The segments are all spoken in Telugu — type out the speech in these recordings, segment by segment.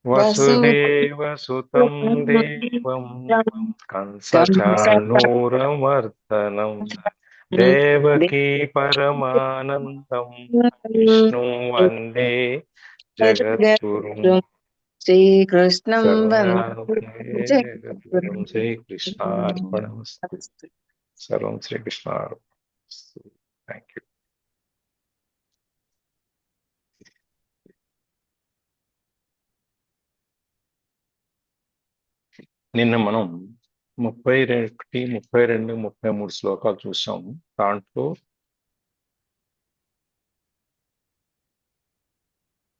వసుదేవసుతం దేవం కంసచాణూరమర్దనం దేవకీ పరమానందం విష్ణు వందే జగద్గురుం శ్రీకృష్ణం జగద్గురుం శ్రీకృష్ణార్పణమస్తు. సర్వం శ్రీకృష్ణార్పణమస్తు. Thank you. నిన్న మనం 31, 32, 33 శ్లోకాలు చూసాము. దాంట్లో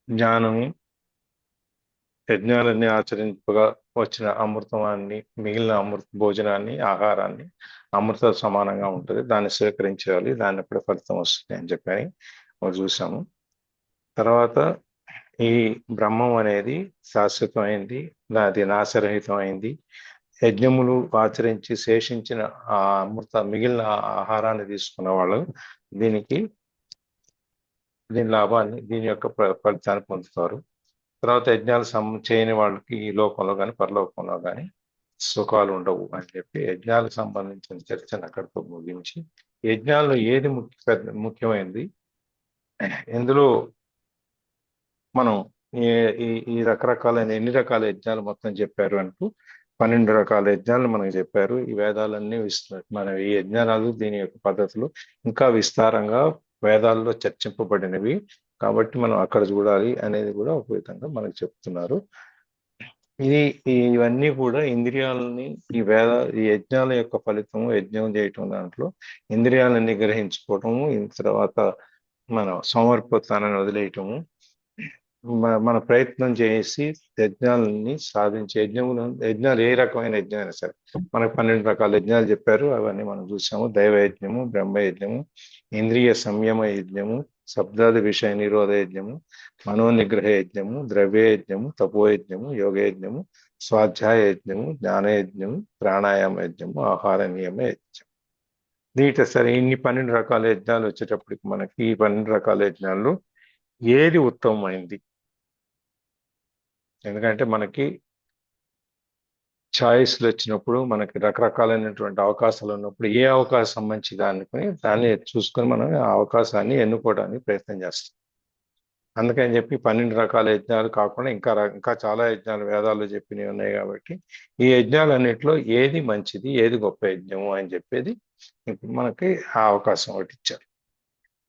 జ్ఞానము, యజ్ఞాలన్నీ ఆచరింపగా వచ్చిన అమృతాన్ని, మిగిలిన అమృత భోజనాన్ని, ఆహారాన్ని అమృత సమానంగా ఉంటుంది, దాన్ని స్వీకరించాలి, దాన్ని ఎప్పుడు ఫలితం వస్తుంది అని చెప్పని మనం చూసాము. తర్వాత ఈ బ్రహ్మం అనేది శాశ్వతమైంది, అది నాశరహితమైంది. యజ్ఞములు ఆచరించి శేషించిన ఆ అమృత మిగిలిన ఆహారాన్ని తీసుకున్న వాళ్ళు దీని లాభాన్ని, దీని యొక్క ఫలితాన్ని పొందుతారు. తర్వాత యజ్ఞాలు చేయని వాళ్ళకి ఈ లోకంలో కానీ పరలోకంలో కానీ సుఖాలు ఉండవు అని చెప్పి యజ్ఞాలకు సంబంధించిన చర్చను అక్కడితో ముగించి, యజ్ఞాల్లో ఏది ముఖ్యమైనది, ఎందులో మనం ఈ రకరకాలైన ఎన్ని రకాల యజ్ఞాలు మొత్తం చెప్పారు అంటూ 12 రకాల యజ్ఞాలు మనకు చెప్పారు. ఈ వేదాలన్నీ మన ఈ యజ్ఞాలు, దీని యొక్క పద్ధతులు ఇంకా విస్తారంగా వేదాల్లో చర్చింపబడినవి కాబట్టి మనం అక్కడ చూడాలి అనేది కూడా ఒక విధంగా మనకు చెప్తున్నారు. ఇవన్నీ కూడా ఇంద్రియాలని, ఈ యజ్ఞాల యొక్క ఫలితము, యజ్ఞం చేయటం దాంట్లో ఇంద్రియాలని గ్రహించుకోవటము, తర్వాత మన సోమరిపోతానని వదిలేయటము, మన ప్రయత్నం చేసి యజ్ఞాలని సాధించే యజ్ఞాలు ఏ రకమైన యజ్ఞం అయినా సరే, మనకు 12 రకాల యజ్ఞాలు చెప్పారు, అవన్నీ మనం చూసాము. దైవ యజ్ఞము, బ్రహ్మ యజ్ఞము, ఇంద్రియ సంయమ యజ్ఞము, శబ్దాది విషయ నిరోధ యజ్ఞము, మనోనిగ్రహ యజ్ఞము, ద్రవ్య యజ్ఞము, తపోయజ్ఞము, యోగ యజ్ఞము, స్వాధ్యాయ యజ్ఞము, జ్ఞాన యజ్ఞము, ప్రాణాయామ యజ్ఞము, ఆహార నియమ యజ్ఞం. దీంట్లో సరే ఇన్ని 12 రకాల యజ్ఞాలు వచ్చేటప్పటికి మనకి ఈ 12 రకాల యజ్ఞాల్లో ఏది ఉత్తమమైంది? ఎందుకంటే మనకి ఛాయిస్లు వచ్చినప్పుడు, మనకి రకరకాలైనటువంటి అవకాశాలు ఉన్నప్పుడు ఏ అవకాశం మంచిదా అనుకుని దాన్ని చూసుకొని మనం ఆ అవకాశాన్ని ఎన్నుకోవడానికి ప్రయత్నం చేస్తాం. అందుకని చెప్పి 12 రకాల యజ్ఞాలు కాకుండా ఇంకా చాలా యజ్ఞాలు వేదాల్లో చెప్పినవి ఉన్నాయి కాబట్టి ఈ యజ్ఞాలన్నింటిలో ఏది మంచిది, ఏది గొప్ప యజ్ఞము అని చెప్పేది ఇప్పుడు మనకి ఆ అవకాశం ఒకటి ఇచ్చారు.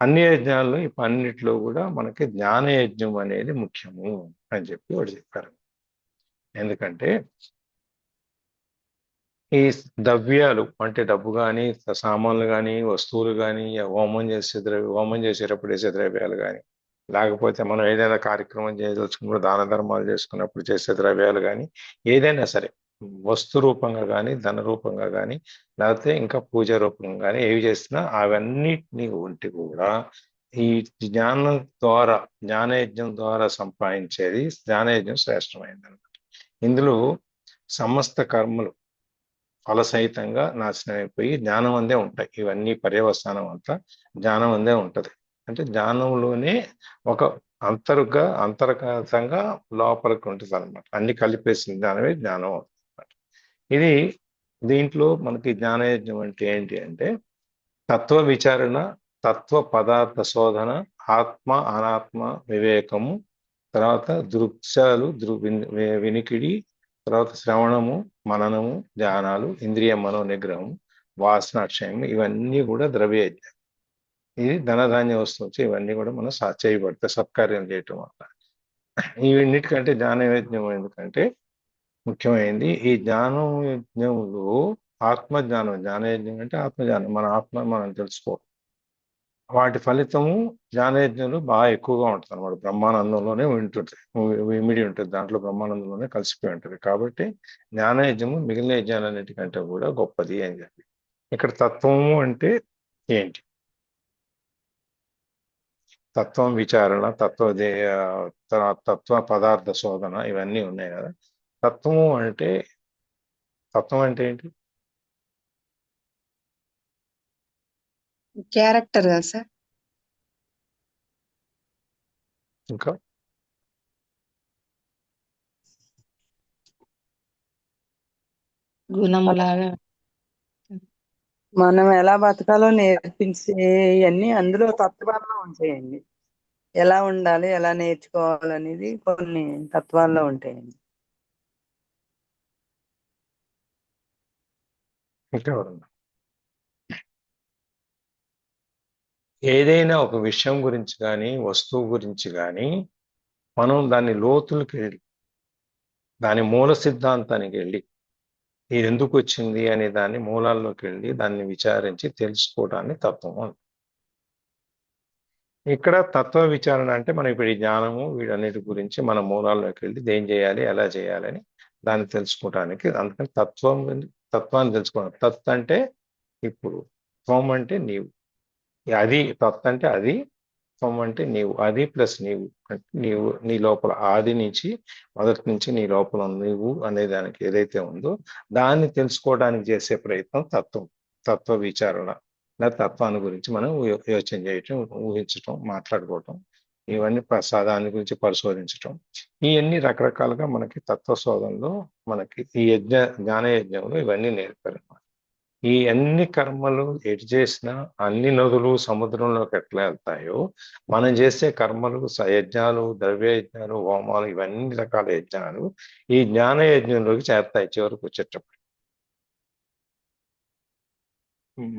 అన్ని యజ్ఞాల్లో ఈ 12లో కూడా మనకి జ్ఞాన యజ్ఞం అనేది ముఖ్యము అని చెప్పి వాడు చెప్పారు. ఎందుకంటే ఈ ద్రవ్యాలు అంటే డబ్బు కానీ, సామాన్లు కానీ, వస్తువులు కానీ, హోమం చేసేటప్పుడు వేసే ద్రవ్యాలు కానీ, లేకపోతే మనం ఏదైనా కార్యక్రమం చేయదలుచుకున్నప్పుడు, దాన ధర్మాలు చేసుకున్నప్పుడు చేసే ద్రవ్యాలు కానీ, ఏదైనా సరే వస్తు రూపంగా కానీ, ధన రూపంగా కానీ, లేకపోతే ఇంకా పూజ రూపంగా కానీ ఏవి చేసినా అవన్నిటినీ ఉంటే కూడా ఈ జ్ఞానం ద్వారా, జ్ఞానయజ్ఞం ద్వారా సంపాదించేది జ్ఞానయజ్ఞం శ్రేష్టమైంది అనమాట. ఇందులో సమస్త కర్మలు ఫలసహితంగా నాశనం అయిపోయి జ్ఞానం అందే ఉంటాయి. ఇవన్నీ పర్యవసానం అంతా జ్ఞానం అందే ఉంటది. అంటే జ్ఞానంలోనే ఒక అంతర్గతంగా లోపలికి ఉంటుంది అనమాట. అన్ని కలిపేసిన జ్ఞానమే జ్ఞానం అవుతుంది. ఇది దీంట్లో మనకి జ్ఞానయజ్ఞం అంటే ఏంటి అంటే తత్వ విచారణ, తత్వ పదార్థ శోధన, ఆత్మ అనాత్మ వివేకము, తర్వాత దృక్సాలు, వినికిడి, తర్వాత శ్రవణము, మననము, ధ్యానాలు, ఇంద్రియ మనోనిగ్రహం, వాసనాక్షయము, ఇవన్నీ కూడా ద్రవ్యయజ్ఞం. ఇది ధనధాన్య వస్తువు, ఇవన్నీ కూడా మనం చేయబడతాయి సత్కార్యం చేయటం వల్ల. ఇవన్నిటికంటే జ్ఞానయజ్ఞం ఎందుకంటే ముఖ్యమైనది. ఈ జ్ఞానం యజ్ఞంలో ఆత్మజ్ఞానం, జ్ఞానయజ్ఞం అంటే ఆత్మజ్ఞానం, మన ఆత్మ మనం తెలుసుకో, వాటి ఫలితము జ్ఞానయజ్ఞంలో బాగా ఎక్కువగా ఉంటుంది అనమాట. బ్రహ్మానందంలోనే ఉంటుంది, ఇమిడి ఉంటుంది, దాంట్లో బ్రహ్మానందంలోనే కలిసిపోయి ఉంటుంది. కాబట్టి జ్ఞానయజ్ఞము మిగిలిన యజ్ఞాలన్నిటికంటే కూడా గొప్పది అని చెప్పి. ఇక్కడ తత్వము అంటే ఏంటి? తత్వం విచారణ, తత్వ పదార్థ శోధన, ఇవన్నీ ఉన్నాయి కదా. తత్వం అంటే ఏంటి? క్యారెక్టర్ కదా సార్. ఇంకా గుణములాగా మనం ఎలా బతకాలో నేర్పించేవన్నీ అందులో తత్వాల్లో ఉంటాయండి. ఎలా ఉండాలి, ఎలా నేర్చుకోవాలనేది కొన్ని తత్వాల్లో ఉంటాయండి. ఇంకా ఎవరన్నా? ఏదైనా ఒక విషయం గురించి కానీ వస్తువు గురించి కానీ మనం దాని లోతులకు వెళ్ళి దాని మూల సిద్ధాంతానికి వెళ్ళి ఇది ఎందుకు వచ్చింది అనే దాన్ని మూలాల్లోకి వెళ్ళి దాన్ని విచారించి తెలుసుకోవడాన్ని తత్వం అంటాం. ఇక్కడ తత్వ విచారణ అంటే మనం ఇప్పుడు ఈ జ్ఞానము వీటన్నిటి గురించి మన మూలాల్లోకి వెళ్ళి ఏం చేయాలి ఎలా చేయాలని దాన్ని తెలుసుకోవడానికి, అందుకని తత్వాన్ని తెలుసుకోవడం. తత్ అంటే ఇప్పుడు, త్వం అంటే నీవు, అది తత్ అంటే అది, త్వం అంటే నీవు, అది ప్లస్ నీవు అంటే నీవు నీ లోపల ఆది నుంచి మొదటి నుంచి నీ లోపల నీవు అనే దానికి ఏదైతే ఉందో దాన్ని తెలుసుకోవడానికి చేసే ప్రయత్నం తత్వం, తత్వ విచారణ. లేదా తత్వాన్ని గురించి మనం యోచన చేయటం, ఊహించటం, మాట్లాడుకోవటం, ఇవన్నీ దాని గురించి పరిశోధించటం, ఇవన్నీ రకరకాలుగా మనకి తత్వ శోధనలో మనకి ఈ జ్ఞాన యజ్ఞంలో ఇవన్నీ నేర్పారు. ఈ అన్ని కర్మలు ఎటు చేసినా అన్ని నదులు సముద్రంలోకి ఎట్లా వెళ్తాయో మనం చేసే కర్మలు యజ్ఞాలు, ద్రవ్య యజ్ఞాలు, హోమాలు, ఇవన్నీ రకాల యజ్ఞాలు ఈ జ్ఞాన యజ్ఞంలోకి చేరుతాయి చివరికి వచ్చేటప్పుడు.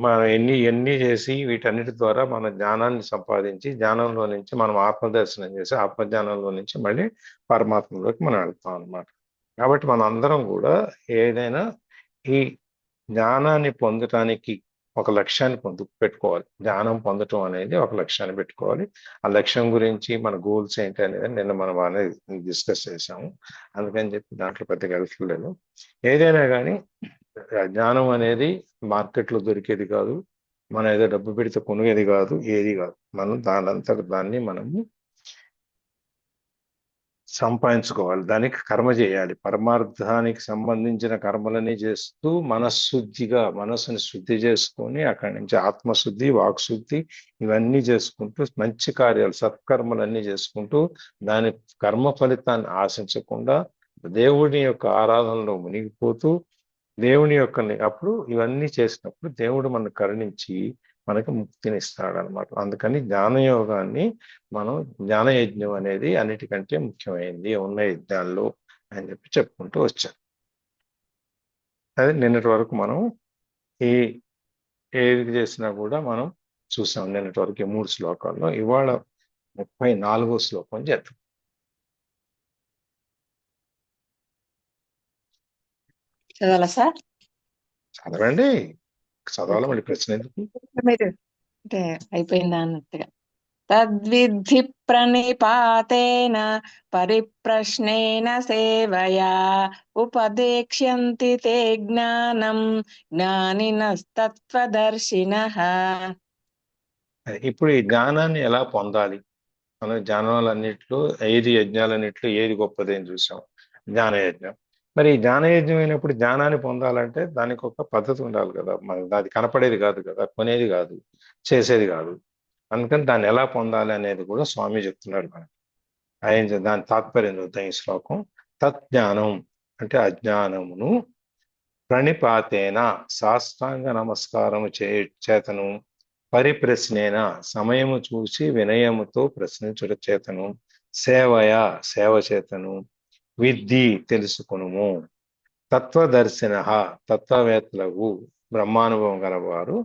మనం ఎన్ని చేసి వీటన్నిటి ద్వారా మన జ్ఞానాన్ని సంపాదించి జ్ఞానంలో నుంచి మనం ఆత్మదర్శనం చేసి ఆత్మజ్ఞానంలో నుంచి మళ్ళీ పరమాత్మలోకి మనం వెళ్తాం అన్నమాట. కాబట్టి మన అందరం కూడా ఏదైనా ఈ జ్ఞానాన్ని పొందటానికి ఒక లక్ష్యాన్ని పెట్టుకోవాలి. జ్ఞానం పొందటం అనేది ఒక లక్ష్యాన్ని పెట్టుకోవాలి. ఆ లక్ష్యం గురించి మన గోల్స్ ఏంటి అనేది నిన్న మనం అనేది డిస్కస్ చేసాము. అందుకని చెప్పి దాంట్లో పెద్దగా వెళ్ళలేదు. ఏదైనా కానీ జ్ఞానం అనేది మార్కెట్లో దొరికేది కాదు, మనం ఏదో డబ్బు పెడితే కొనుగేది కాదు, ఏది కాదు. మనం దాన్ని మనము సంపాదించుకోవాలి, దానికి కర్మ చేయాలి. పరమార్థానికి సంబంధించిన కర్మలని చేస్తూ మనస్సుని శుద్ధి చేసుకొని అక్కడి నుంచి ఆత్మశుద్ధి, వాక్శుద్ధి ఇవన్నీ చేసుకుంటూ మంచి కార్యాలు సత్కర్మలన్నీ చేసుకుంటూ దాని కర్మ ఫలితాన్ని ఆశించకుండా దేవుని యొక్క ఆరాధనలో మునిగిపోతూ దేవుని యొక్క అప్పుడు ఇవన్నీ చేసినప్పుడు దేవుడు మనకు కరుణించి మనకు ముక్తిని ఇస్తాడు అనమాట. అందుకని జ్ఞానయోగాన్ని మనం జ్ఞానయజ్ఞం అనేది అన్నిటికంటే ముఖ్యమైనది ఉన్న యజ్ఞాల్లో అని చెప్పి చెప్పుకుంటూ వచ్చాం. అదే నిన్నటి వరకు మనం ఏది చేసినా కూడా మనం చూసాం. నిన్నటి వరకు 3 శ్లోకాల్లో, ఇవాళ 34వ శ్లోకం చేద్దాం. చదవాలా సార్? చదవండి, చదవాలి మళ్ళీ ప్రశ్న ఎందుకు? మీరు అంటే అయిపోయిందా అన్నట్టుగా. తద్విద్ధి ప్రణిపాతేన పరిప్రశ్నేన సేవయా ఉపదేక్ష్యంతి తే జ్ఞానం జ్ఞానినస్తత్వదర్శినః. ఇప్పుడు ఈ జ్ఞానాన్ని ఎలా పొందాలి? మనం జ్ఞానాలన్నింటిలో యజ్ఞాలన్నింటిలో ఏది గొప్పది అని చూసాం, జ్ఞానయజ్ఞం. మరి ఈ జ్ఞానయజ్ఞం అయినప్పుడు జ్ఞానాన్ని పొందాలంటే దానికి ఒక పద్ధతి ఉండాలి కదా. అది కనపడేది కాదు కదా, కొనేది కాదు, చేసేది కాదు. అందుకని దాన్ని ఎలా పొందాలి అనేది కూడా స్వామి చెప్తున్నాడు మనకి. దాని తాత్పర్యం చూద్దాం ఈ శ్లోకం. తజ్ఞానం అంటే అజ్ఞానమును ప్రణిపాతేన సాష్టాంగ నమస్కారము చేతను, పరిప్రశ్నేన సమయము చూసి వినయముతో ప్రశ్నించుట చేతను, సేవ చేతను, విద్ధి తెలుసుకునుము, తత్వదర్శిన తత్వవేత్తలకు బ్రహ్మానుభవం గలవారు,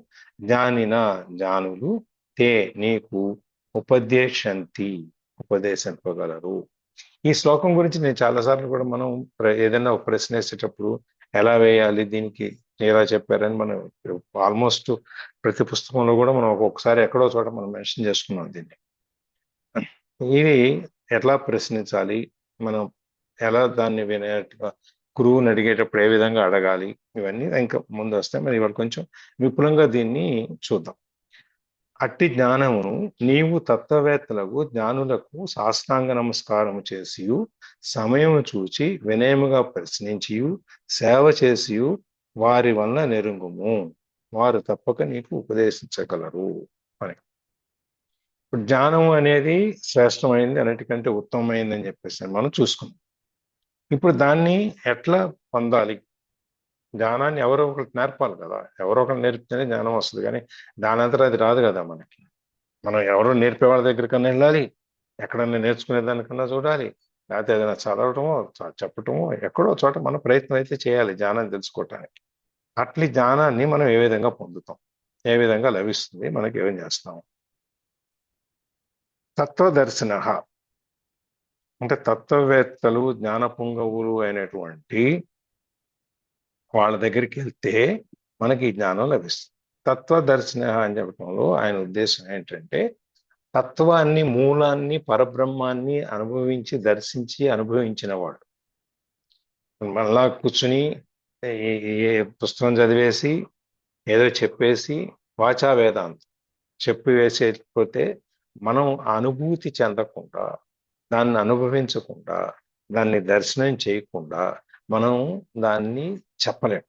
జ్ఞానులు తే నీకు ఉపదేశింపగలరు. ఈ శ్లోకం గురించి నేను చాలాసార్లు కూడా మనం ఏదైనా ఒక ప్రశ్న వేసేటప్పుడు ఎలా వేయాలి, దీనికి ఎలా చెప్పారని మనం ఆల్మోస్ట్ ప్రతి పుస్తకంలో కూడా మనం ఒక్కొక్కసారి ఎక్కడో చోట మనం మెన్షన్ చేసుకున్నాం దీన్ని. ఇది ఎట్లా ప్రశ్నించాలి, మనం ఎలా దాన్ని గురువుని అడిగేటప్పుడు ఏ విధంగా అడగాలి, ఇవన్నీ ఇంకా ముందు వస్తాయి. మరి ఇవాళ కొంచెం విపులంగా దీన్ని చూద్దాం. అట్టి జ్ఞానమును నీవు తత్వవేత్తలకు జ్ఞానులకు సాష్టాంగ నమస్కారము చేసి సమయము చూచి వినయముగా ప్రశ్నించి సేవ చేసి వారి వలన నెరుంగుము, వారు తప్పక నీకు ఉపదేశించగలరు అని. ఇప్పుడు జ్ఞానం అనేది శ్రేష్టమైంది, అన్నిటికంటే ఉత్తమమైంది అని చెప్పేసి మనం చూసుకున్నాం. ఇప్పుడు దాన్ని ఎట్లా పొందాలి, జ్ఞానాన్ని ఎవరో ఒకరికి నేర్పాలి కదా, ఎవరో ఒకరు నేర్పితేనే జ్ఞానం వస్తుంది, కానీ దాని అంతటా అది రాదు కదా మనకి. మనం ఎవరో నేర్పే వాళ్ళ దగ్గరికన్నా వెళ్ళాలి, ఎక్కడన్నా నేర్చుకునే దానికన్నా చూడాలి, లేకపోతే ఏదైనా చదవటమో చెప్పటమో ఎక్కడో చోట మన ప్రయత్నం అయితే చేయాలి జ్ఞానం తెలుసుకోవటానికి. అట్లీ జ్ఞానాన్ని మనం ఏ విధంగా పొందుతాం, ఏ విధంగా లభిస్తుంది, మనకి ఏం చేస్తాం? తత్వదర్శన అంటే తత్వవేత్తలు, జ్ఞాన పుంగవులు అయినటువంటి వాళ్ళ దగ్గరికి వెళ్తే మనకి ఈ జ్ఞానం లభిస్తుంది. తత్వదర్శన అని చెప్పడంలో ఆయన ఉద్దేశం ఏంటంటే తత్వాన్ని, మూలాన్ని, పరబ్రహ్మాన్ని అనుభవించి, దర్శించి, అనుభవించిన వాడు. మళ్ళా కూర్చుని ఏ పుస్తకం చదివేసి ఏదో చెప్పేసి వాచా వేదాంతం చెప్పి వేసేకపోతే మనం అనుభూతి చెందకుండా, దాన్ని అనుభవించకుండా, దాన్ని దర్శనం చేయకుండా మనం దాన్ని చెప్పలేం.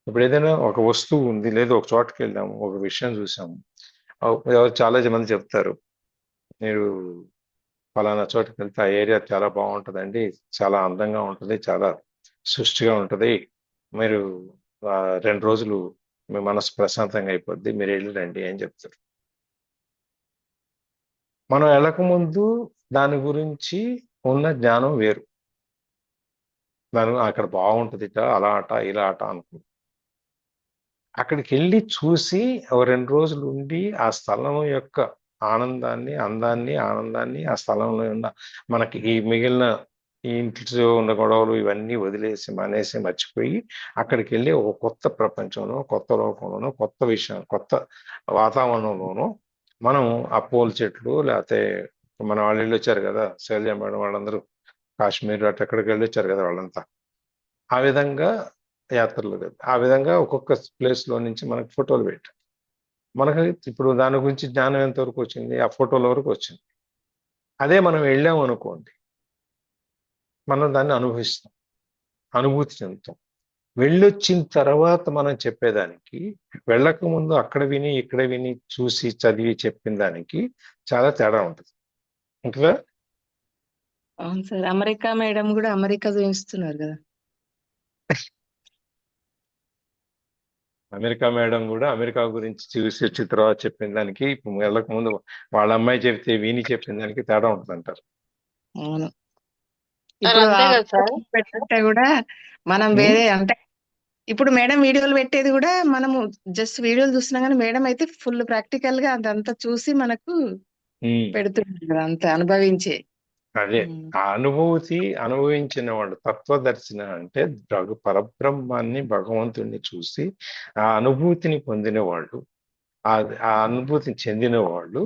ఇప్పుడు ఏదైనా ఒక వస్తువు ఉంది, లేదా ఒక చోటుకి వెళ్ళాము, ఒక విషయం చూసాము, చాలా మంది చెప్తారు, మీరు ఫలానా చోటుకి వెళ్తే ఆ ఏరియా చాలా బాగుంటుందండి, చాలా అందంగా ఉంటుంది, చాలా సృష్టిగా ఉంటుంది, మీరు 2 రోజులు మీ మనసు ప్రశాంతంగా అయిపోద్ది, మీరు వెళ్ళండి అని చెప్తారు. మనం వెళ్ళకముందు దాని గురించి ఉన్న జ్ఞానం వేరు. దాని అక్కడ బాగుంటుంది అలా అట ఇలా అట అనుకో. అక్కడికి వెళ్ళి చూసి 2 రోజులు ఉండి ఆ స్థలం యొక్క ఆనందాన్ని, అందాన్ని, ఆనందాన్ని, ఆ స్థలంలో ఉన్న మనకి ఈ మిగిలిన ఈ ఇంట్లో ఉన్న గొడవలు ఇవన్నీ వదిలేసి, మానేసి, మర్చిపోయి అక్కడికి వెళ్ళి ఒక కొత్త ప్రపంచంలో, కొత్త లోకంలోనో, కొత్త విషయం, కొత్త వాతావరణంలోనో మనం ఆ పూల చెట్లు, లేకపోతే మన వాళ్ళు వెళ్ళి వచ్చారు కదా, శైలజ మేడం వాళ్ళందరూ కాశ్మీర్ అటు ఎక్కడికి వెళ్ళి వచ్చారు కదా వాళ్ళంతా. ఆ విధంగా యాత్రలు కదా, ఆ విధంగా ఒక్కొక్క ప్లేస్ లో నుంచి మనకు ఫోటోలు పెట్టారు. మనకి ఇప్పుడు దాని గురించి జ్ఞానం ఎంతవరకు వచ్చింది? ఆ ఫోటోల వరకు వచ్చింది. అదే మనం వెళ్ళాము అనుకోండి, మనం దాన్ని అనుభవిస్తాం, అనుభూతి చెందుతాం. వెళ్ళొచ్చిన తర్వాత మనం చెప్పేదానికి, వెళ్ళక ముందు అక్కడ విని, ఇక్కడ విని, చూసి, చదివి చెప్పిన దానికి చాలా తేడా ఉంటుంది. ఇంకా అవును సార్, అమెరికా మేడం కూడా అమెరికా చూపిస్తున్నారు కదా. అమెరికా మేడం కూడా అమెరికా గురించి చూసి వచ్చిన తర్వాత చెప్పిన దానికి, ఇప్పుడు వెళ్ళక ముందు వాళ్ళ అమ్మాయి చెప్తే విని చెప్పిన దానికి తేడా ఉంటుంది అంటారు. అవును, సార్ ఇప్పుడు అంతే కదా సార్. పెట్టే కూడా మనం వేరే అంటే, ఇప్పుడు మేడం వీడియోలు పెట్టేది కూడా మనము జస్ట్ వీడియోలు చూస్తున్నాం, కానీ మేడం అయితే ఫుల్ ప్రాక్టికల్ గా అదంతా చూసి మనకు పెడుతున్నారు కదా, అంత అనుభవించే. అదే ఆ అనుభూతి అనుభవించిన వాడు తత్వదర్శన అంటే పరబ్రహ్మాన్ని, భగవంతుణ్ణి చూసి ఆ అనుభూతిని పొందిన వాళ్ళు, ఆ అనుభూతిని చెందిన వాళ్ళు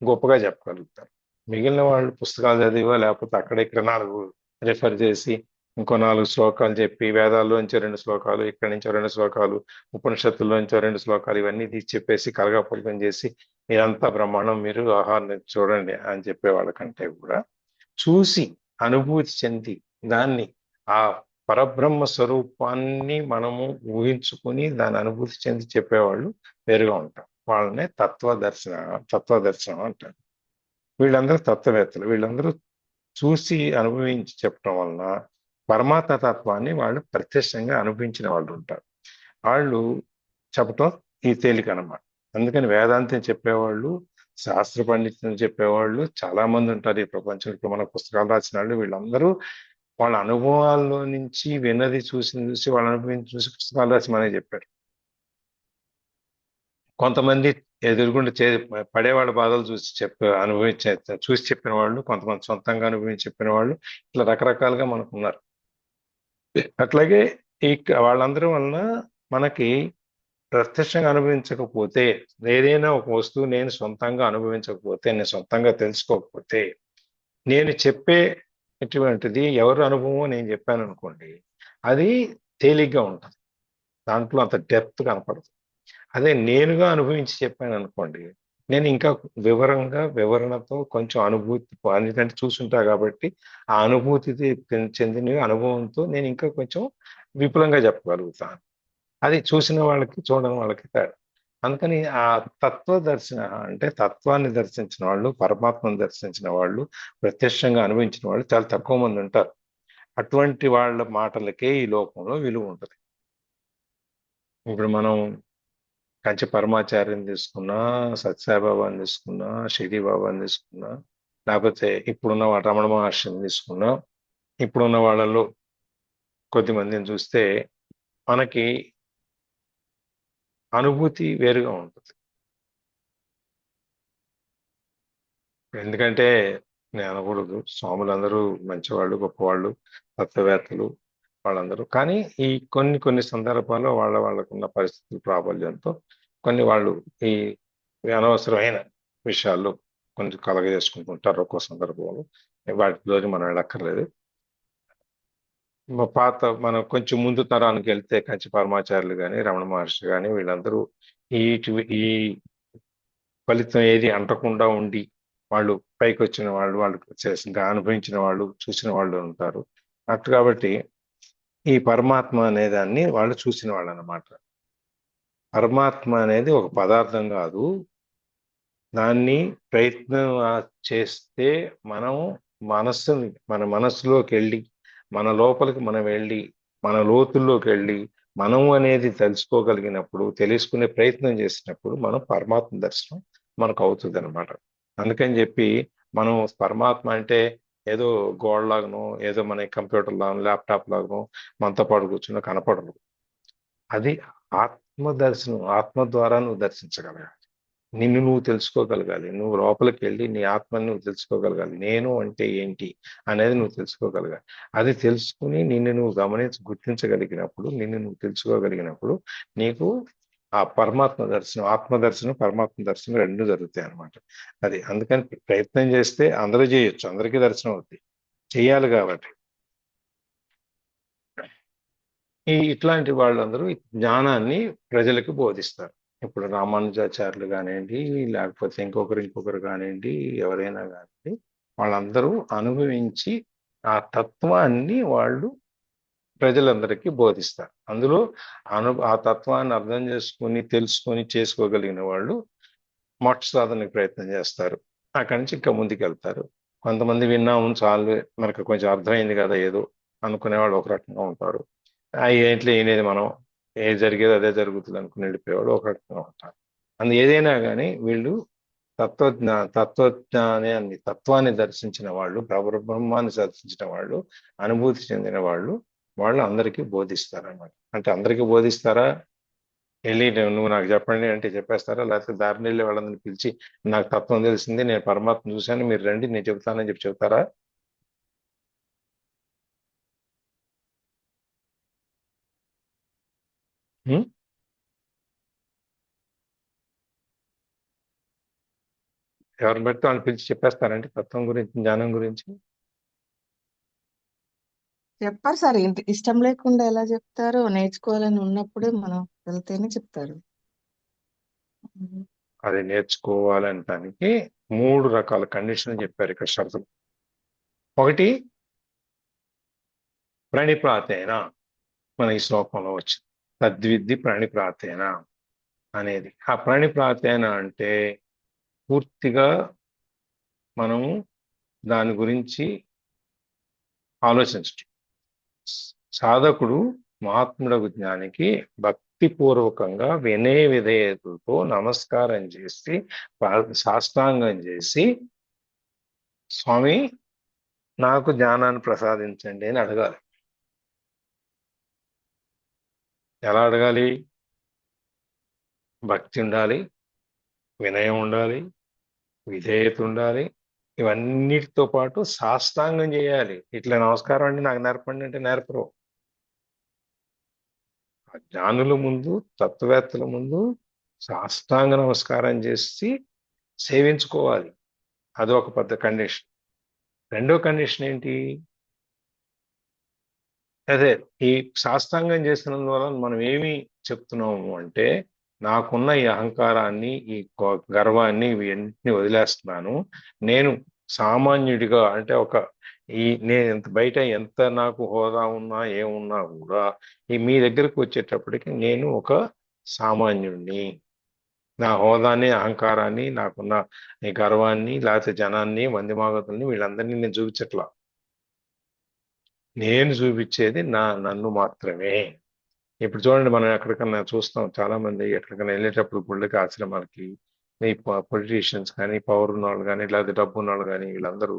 గొప్పగా చెప్పగలుగుతారు. మిగిలిన వాళ్ళు పుస్తకాలు చదివో, లేకపోతే అక్కడ ఇక్కడ 4 రిఫర్ చేసి ఇంకో 4 శ్లోకాలు చెప్పి, వేదాల్లోంచి 2 శ్లోకాలు, ఇక్కడి నుంచో 2 శ్లోకాలు, ఉపనిషత్తుల్లోంచో 2 శ్లోకాలు, ఇవన్నీ తీసి చెప్పేసి కలగాపులకం చేసి ఇదంతా బ్రహ్మాండం, మీరు ఆహారాన్ని చూడండి అని చెప్పే వాళ్ళకంటే కూడా చూసి అనుభూతి చెంది దాన్ని, ఆ పరబ్రహ్మ స్వరూపాన్ని మనము ఊహించుకుని దాని అనుభూతి చెంది చెప్పేవాళ్ళు వేరుగా ఉంటారు. వాళ్ళనే తత్వదర్శనం అంటారు. వీళ్ళందరూ తత్వవేత్తలు. వీళ్ళందరూ చూసి అనుభవించి చెప్పడం వలన పరమాత్మ తత్వాన్ని వాళ్ళు ప్రత్యక్షంగా అనుభవించిన వాళ్ళు ఉంటారు. వాళ్ళు చెప్పటం ఈ తేలిక అన్నమాట. అందుకని వేదాంతం చెప్పేవాళ్ళు, శాస్త్ర పండితులు చెప్పేవాళ్ళు చాలా మంది ఉంటారు ఈ ప్రపంచంలో. ఇప్పుడు మన పుస్తకాలు రాసిన వాళ్ళు వీళ్ళందరూ వాళ్ళ అనుభవాల్లో నుంచి విన్నది, చూసి వాళ్ళ అనుభవించి చూసి పుస్తకాలు రాసి మనకి చెప్పారు. కొంతమంది ఎదురుగుండా పడేవాళ్ళ బాధలు చూసి చెప్పిన వాళ్ళు, కొంతమంది సొంతంగా అనుభవించి చెప్పిన వాళ్ళు, ఇట్లా రకరకాలుగా మనకు ఉన్నారు. అట్లాగే వాళ్ళందరి వలన మనకి ప్రత్యక్షంగా అనుభవించకపోతే, ఏదైనా ఒక వస్తువు నేను సొంతంగా అనుభవించకపోతే, నేను సొంతంగా తెలుసుకోకపోతే, నేను చెప్పేటువంటిది ఎవరి అనుభవం నేను చెప్పాను అనుకోండి, అది తేలిగ్గా ఉంటుంది, దాంట్లో అంత డెప్త్ కనపడదు. అదే నేనుగా అనుభవించి చెప్పాను అనుకోండి, నేను ఇంకా వివరణతో కొంచెం అనుభూతి, ఎందుకంటే చూసుంటా కాబట్టి ఆ అనుభూతి చెందిన అనుభవంతో నేను ఇంకా కొంచెం విపులంగా చెప్పగలుగుతాను. అది చూసిన వాళ్ళకి, చూడని వాళ్ళకి తేడా. అందుకని ఆ తత్వదర్శన అంటే తత్వాన్ని దర్శించిన వాళ్ళు, పరమాత్మను దర్శించిన వాళ్ళు, ప్రత్యక్షంగా అనుభవించిన వాళ్ళు చాలా తక్కువ మంది ఉంటారు. అటువంటి వాళ్ళ మాటలకే ఈ లోకంలో విలువ ఉంటుంది. ఇప్పుడు మనం కంచి పరమాచార్యని తీసుకున్నా, సత్యసాయిబాబాని తీసుకున్నా, షిరిడి బాబాని తీసుకున్నా, లేకపోతే ఇప్పుడున్న రమణ మహర్షిని తీసుకున్నా, ఇప్పుడున్న వాళ్ళలో కొద్ది మందిని చూస్తే మనకి అనుభూతి వేరుగా ఉంటుంది. ఎందుకంటే నేను అనకూడదు, స్వాములందరూ మంచివాళ్ళు, గొప్పవాళ్ళు, తత్వవేత్తలు వాళ్ళందరూ. కానీ ఈ కొన్ని సందర్భాల్లో వాళ్ళకున్న పరిస్థితుల ప్రాబల్యంతో కొన్ని వాళ్ళు ఈ అనవసరమైన విషయాల్లో కొంచెం కలగజేసుకుంటుంటారు ఒక్కో సందర్భంలో. వాటిలోని మనం వెళ్ళక్కర్లేదు. మనం కొంచెం ముందు తరానికి వెళ్తే కంచి పరమాచార్యులు కానీ, రమణ మహర్షి కానీ, వీళ్ళందరూ ఈ ఈ ఫలితం ఏది అంటకుండా ఉండి వాళ్ళు పైకి వచ్చిన వాళ్ళు చేసిన అనుభవించిన వాళ్ళు, చూసిన వాళ్ళు ఉంటారు. అటు కాబట్టి ఈ పరమాత్మ అనే దాన్ని వాళ్ళు చూసిన వాళ్ళు అన్నమాట. పరమాత్మ అనేది ఒక పదార్థం కాదు. దాన్ని ప్రయత్నం చేస్తే మనం మన మనస్సులోకి వెళ్ళి, మన లోపలికి మనం వెళ్ళి, మన లోతుల్లోకి వెళ్ళి, మనం అనేది తెలుసుకోగలిగినప్పుడు, తెలుసుకునే ప్రయత్నం చేసినప్పుడు మనం పరమాత్మ దర్శనం మనకు అవుతుంది అనమాట. అందుకని చెప్పి మనం పరమాత్మ అంటే ఏదో గోడలాగనో, ఏదో మన కంప్యూటర్ లాగనో, ల్యాప్టాప్ లాగనో మనతో పాటు కూర్చున్న కనపడదు. అది ఆత్మ దర్శనం. ఆత్మ ద్వారా నువ్వు దర్శించగలగాలి. నిన్ను నువ్వు తెలుసుకోగలగాలి. నువ్వు లోపలికి వెళ్ళి నీ ఆత్మని నువ్వు తెలుసుకోగలగాలి. నేను అంటే ఏంటి అనేది నువ్వు తెలుసుకోగలగాలి. అది తెలుసుకుని నిన్ను నువ్వు గుర్తించగలిగినప్పుడు, నిన్ను నువ్వు తెలుసుకోగలిగినప్పుడు నీకు ఆ పరమాత్మ దర్శనం, ఆత్మ దర్శనం, పరమాత్మ దర్శనం రెండు జరుగుతాయి అన్నమాట. అది అందుకని ప్రయత్నం చేస్తే అందరూ చేయొచ్చు, అందరికీ దర్శనం అవుతుంది. చెయ్యాలి కాబట్టి ఇట్లాంటి వాళ్ళందరూ ఈ జ్ఞానాన్ని ప్రజలకు బోధిస్తారు. ఇప్పుడు రామానుజాచార్యులు కానివ్వండి, లేకపోతే ఇంకొకరు కానివ్వండి, ఎవరైనా కానివ్వండి, వాళ్ళందరూ అనుభవించి ఆ తత్వాన్ని వాళ్ళు ప్రజలందరికీ బోధిస్తారు. అందులో ఆ తత్వాన్ని అర్థం చేసుకుని, తెలుసుకొని, చేసుకోగలిగిన వాళ్ళు మోక్ష సాధనకి ప్రయత్నం చేస్తారు. అక్కడి నుంచి ఇంకా ముందుకు వెళ్తారు. కొంతమంది విన్నాము చాలు, మనకు కొంచెం అర్థమైంది కదా ఏదో అనుకునేవాళ్ళు ఒక రకంగా ఉంటారు. ఏంట్లో ఏనేది మనం ఏది జరిగేది అదే జరుగుతుంది అనుకుని వెళ్ళిపోయేవాడు ఒక రకంగా ఉంటారు. ఏదైనా కానీ వీళ్ళు తత్వాన్ని దర్శించిన వాళ్ళు, బ్రహ్మాన్ని దర్శించిన వాళ్ళు, అనుభూతి చెందిన వాళ్ళు అందరికీ బోధిస్తారన్నమాట. అంటే అందరికీ బోధిస్తారా? వెళ్ళి నువ్వు నాకు చెప్పండి అంటే చెప్పేస్తారా? లేకపోతే దారిని వెళ్ళి వాళ్ళందరినీ పిలిచి నాకు తత్వం తెలిసింది, నేను పరమాత్మ చూశాను, మీరు రండి నేను చెబుతానని చెప్పి చెబుతారా? ఎవరిని బట్టి వాళ్ళు పిలిచి చెప్పేస్తారంటే తత్వం గురించి, జ్ఞానం గురించి చెప్పారు సార్. ఇష్టం లేకుండా ఎలా చెప్తారు? నేర్చుకోవాలని ఉన్నప్పుడే మనం వెళ్తేనే చెప్తారు. అది నేర్చుకోవాలంటానికి 3 రకాల కండిషన్లు చెప్పారు ఇక్కడ షరతులు. ఒకటి ప్రణిప్రాతేన, మన ఈ శ్లోకంలో వచ్చింది తద్విద్ది ప్రణిప్రాతేన అనేది. ఆ ప్రణిప్రాతేన అంటే పూర్తిగా మనము దాని గురించి ఆలోచించటం. సాధకుడు మహాత్ముడకు జ్ఞానికి భక్తిపూర్వకంగా వినయ విధేయతలతో నమస్కారం చేసి, సాష్టాంగం చేసి, స్వామి నాకు జ్ఞానాన్ని ప్రసాదించండి అని అడగాలి. ఎలా అడగాలి? భక్తి ఉండాలి, వినయం ఉండాలి, విధేయత ఉండాలి. ఇవన్నిటితో పాటు సాష్టాంగం చేయాలి. ఇట్లా నమస్కారం అండి నాకు నేర్పండి అంటే నేర్పరు. జ్ఞానుల ముందు, తత్వవేత్తల ముందు సాష్టాంగ నమస్కారం చేసి సేవించుకోవాలి. అదొక పెద్ద కండిషన్. రెండో కండిషన్ ఏంటి? అదే ఈ సాష్టాంగం చేసినందువల్ల మనం ఏమి చెప్తున్నాము అంటే, నాకున్న ఈ అహంకారాన్ని, ఈ గర్వాన్ని, ఇవన్నీ వదిలేస్తున్నాను. నేను సామాన్యుడిగా, అంటే నేను బయట ఎంత నాకు హోదా ఉన్నా ఏమున్నా కూడా మీ దగ్గరకు వచ్చేటప్పటికి నేను ఒక సామాన్యుడిని. నా హోదాని, అహంకారాన్ని, నాకున్న ఈ గర్వాన్ని, లేకపోతే జనాన్ని, మంది మాగతుల్ని, వీళ్ళందరినీ నేను చూపించట్లా. నేను చూపించేది నన్ను మాత్రమే. ఇప్పుడు చూడండి, మనం ఎక్కడికన్నా చూస్తాం, చాలా మంది ఎక్కడికైనా వెళ్ళేటప్పుడు గుళ్ళకి, ఆశ్రమాలకి, ఈ పొలిటీషియన్స్ కానీ, పవర్ ఉన్న వాళ్ళు కానీ, లేకపోతే డబ్బు ఉన్న వాళ్ళు కానీ, వీళ్ళందరూ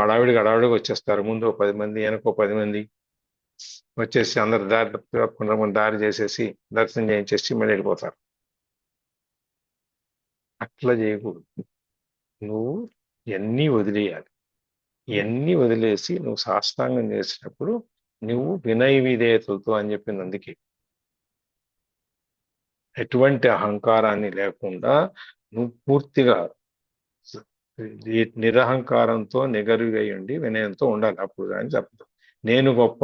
అడావిడిగా వచ్చేస్తారు. ముందు 10 మంది, వెనక 10 మంది వచ్చేసి అందరు కొంతమంది దారి చేసేసి దర్శనం చేయించేసి మళ్ళీ వెళ్ళిపోతారు. అట్లా చేయకూడదు. నువ్వు ఎన్ని వదిలేయాలి. ఇవన్నీ వదిలేసి నువ్వు సాష్టాంగం చేసినప్పుడు నువ్వు వినయ విధేయతలతో అని చెప్పింది. అందుకే ఎటువంటి అహంకారాన్ని లేకుండా నువ్వు పూర్తిగా నిరహంకారంతో నిగరుగై ఉండి వినయంతో ఉండాలి. అప్పుడు కానీ చెప్తాం నేను గొప్ప,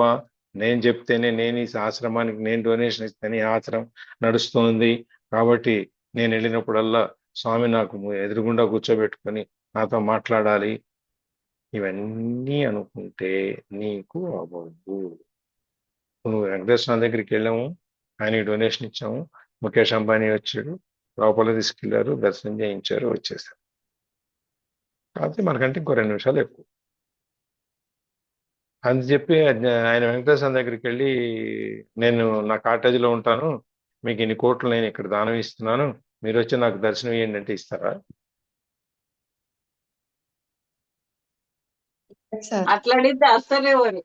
నేను చెప్తేనే, నేను ఈ ఆశ్రమానికి నేను డొనేషన్ ఇస్తేనే ఆశ్రమం నడుస్తుంది, కాబట్టి నేను వెళ్ళినప్పుడల్లా స్వామి నాకు ఎదురుగుండా కూర్చోబెట్టుకొని నాతో మాట్లాడాలి, ఇవన్నీ అనుకుంటే నీకు అవ్వదు. నువ్వు వెంకటేశ్వర దగ్గరికి వెళ్ళాము, ఆయనకి డొనేషన్ ఇచ్చాము, ముఖేష్ అంబానీ వచ్చాడు, లోపల తీసుకెళ్లారు, దర్శనం చేయించారు, వచ్చేసారు. కాకపోతే మనకంటే ఇంకో 2 నిమిషాలు ఎక్కువ. అని చెప్పి ఆయన వెంకటేశ్వర దగ్గరికి వెళ్ళి, నేను నా కాటేజీలో ఉంటాను, మీకు ఇన్ని కోట్లు నేను ఇక్కడ దానం ఇస్తున్నాను, మీరు వచ్చి నాకు దర్శనం ఇవ్వండి అంటే ఇస్తారా? సార్ అట్లా అడిగితే అస్సలే వారు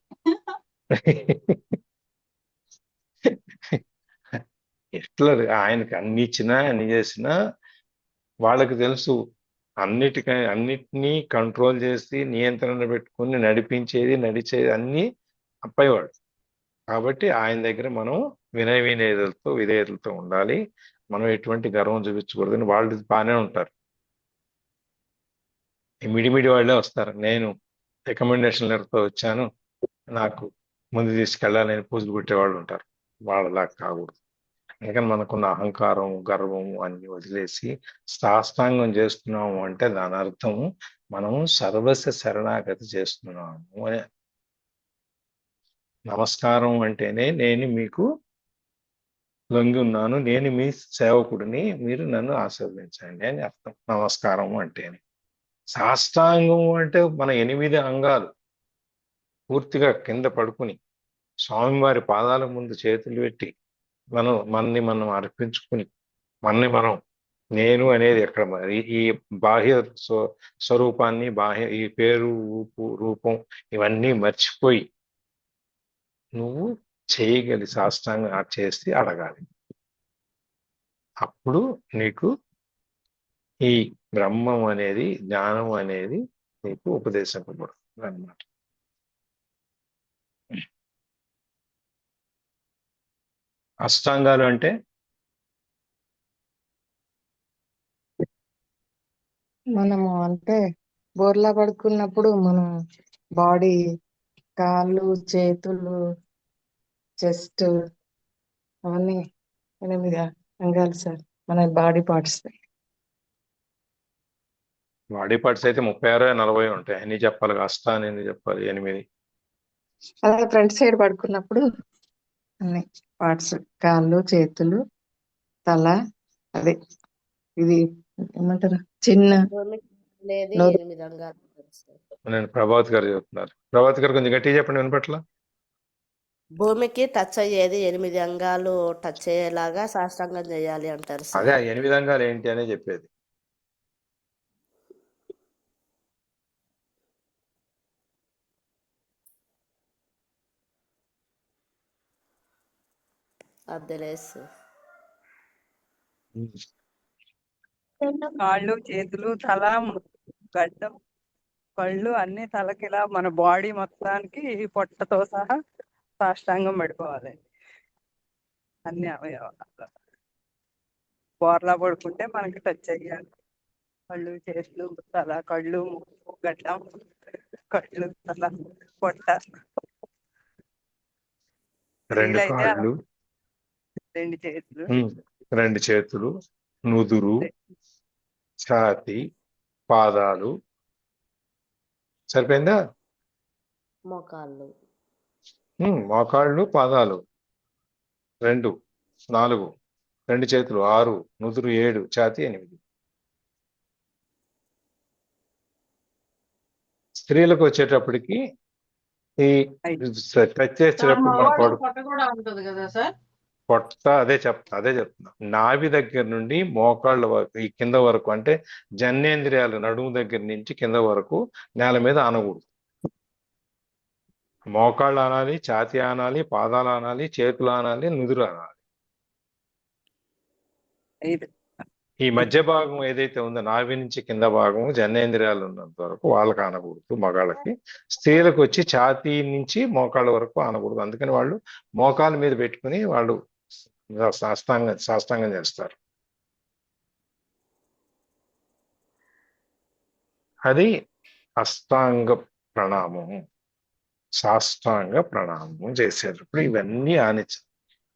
ఎట్లా ఆయనకి అన్ని ఇచ్చినా అన్ని చేసినా వాళ్ళకి తెలుసు, అన్నిటినీ కంట్రోల్ చేసి నియంత్రణ పెట్టుకుని నడిచేది అన్ని అప్పయ్యవాడు. కాబట్టి ఆయన దగ్గర మనం విధేయతలతో ఉండాలి. మనం ఎటువంటి గర్వం చూపించకూడదని వాళ్ళు బాగానే ఉంటారు. మిడిమిడి వాళ్ళే వస్తారు, నేను రికమెండేషన్ లెటర్తో వచ్చాను, నాకు ముందు తీసుకెళ్ళాలని పూజలు పెట్టేవాళ్ళు ఉంటారు. వాళ్ళలా కాకూడదు. అందుకని మనకున్న అహంకారం, గర్వం అన్ని వదిలేసి సాష్టాంగం చేస్తున్నాము అంటే దాని అర్థం మనం సర్వస్వ శరణాగతి చేస్తున్నాము అని. నమస్కారం అంటేనే నేను మీకు లొంగి ఉన్నాను, నేను మీ సేవకుడిని, మీరు నన్ను ఆశీర్వదించండి అని అర్థం నమస్కారం అంటేనే. సాష్టాంగం అంటే మన 8 అంగాలు పూర్తిగా కింద పడుకుని స్వామివారి పాదాల ముందు చేతులు పెట్టి మనం అర్పించుకుని మనం నేను అనేది ఎక్కడ మరి ఈ బాహ్య స్వరూపాన్ని, ఈ పేరు, రూపం ఇవన్నీ మర్చిపోయి నువ్వు చేయగలి సాష్టాంగం చేసి అడగాలి. అప్పుడు నీకు ఈ బ్రహ్మం అనేది, జ్ఞానం అనేది నీకు ఉపదేశింపబడుతుంది అన్నమాట. అష్టాంగాలు అంటే మనము అంటే బోర్లా పడుకున్నప్పుడు మనం బాడీ, కాళ్ళు, చేతులు, చెస్ట్ అవన్నీ 8 అంగాలు సార్, మన బాడీ పార్ట్స్. బాడీ పార్ట్స్ అయితే 36 40 ఉంటాయి. అన్ని చెప్పాలి, అష్టాన్ని ఎన్ని చెప్పాలి? 8. అలాగే ఫ్రంట్ సైడ్ పడుకున్నప్పుడు అన్ని పార్ట్స్, కాళ్ళు, చేతులు, తల, అదే ఇది ఏమంటారు, చిన్న అనేది నోరు. 8 అంగాలు ఉంటుంది సార్. నేను ప్రభాత్ గారు చెప్తున్నారు. ప్రభాత్ గారు కొంచెం గట్టిగా చెప్పండి, వినపట్ల. భూమికి టచ్ అయ్యేది 8 అంగాలు టచ్ అయ్యేలాగా సాష్టాంగం చేయాలి అంటారు అదే సార్. 8 అంగాలు ఏంటి అనే చెప్పేది. అర్థలేదు సార్. కాళ్ళు, చేతులు, తల, గడ్డం, కళ్ళు అన్ని తలకిలా మన బాడీ మొత్తానికి పొట్టతో సహా సాష్టాంగం పడిపోవాలి. అన్ని అవయవాలు బోర్లా పడుకుంటే మనకి టచ్ అయ్యాలి. కళ్ళు, చేతులు, తల, కళ్ళు, ముక్కు, గడ్డం, కళ్ళు, తల, పొట్ట. 2 స్త్రీలైతే కాళ్ళు, 2 చేతులు, 2 చేతులు, నుదురు, ఛాతి, పాదాలు. సరిపోయిందా? మోకాళ్ళు, మోకాళ్ళు, పాదాలు 2, 4, 2 చేతులు 6, నుదురు 7, ఛాతి 8. స్త్రీలకు వచ్చేటప్పటికి ఈ అయితే టచ్ చేసేటప్పుడు మన మగవాళ్ళకి పొట్ట కూడా ఉంటుంది కదా సార్? పొట్ట అదే చెప్తున్నా. నాభి దగ్గర నుండి మోకాళ్ళ వరకు, ఈ కింద వరకు అంటే జన్నేంద్రియాలు నడుము దగ్గర నుంచి కింద వరకు నేల మీద ఆనకూడదు. మోకాళ్ళు ఆనాలి, ఛాతీ ఆనాలి, పాదాలు ఆనాలి, చేతులు ఆనాలి, నుదురు ఆనాలి. అయితే ఈ మధ్య భాగం ఏదైతే ఉందో నాభి నుంచి కింద భాగం జన్నేంద్రియాలు ఉన్నంత వరకు వాళ్ళకి ఆనకూడదు మగాళ్ళకి. స్త్రీలకు వచ్చి ఛాతీ నుంచి మోకాళ్ళ వరకు ఆనకూడదు. అందుకని వాళ్ళు మోకాళ్ళ మీద పెట్టుకుని వాళ్ళు సాష్టాంగం చేస్తారు. అది అష్టాంగ ప్రణామం. సాష్టాంగ ప్రణామం చేసేటప్పుడు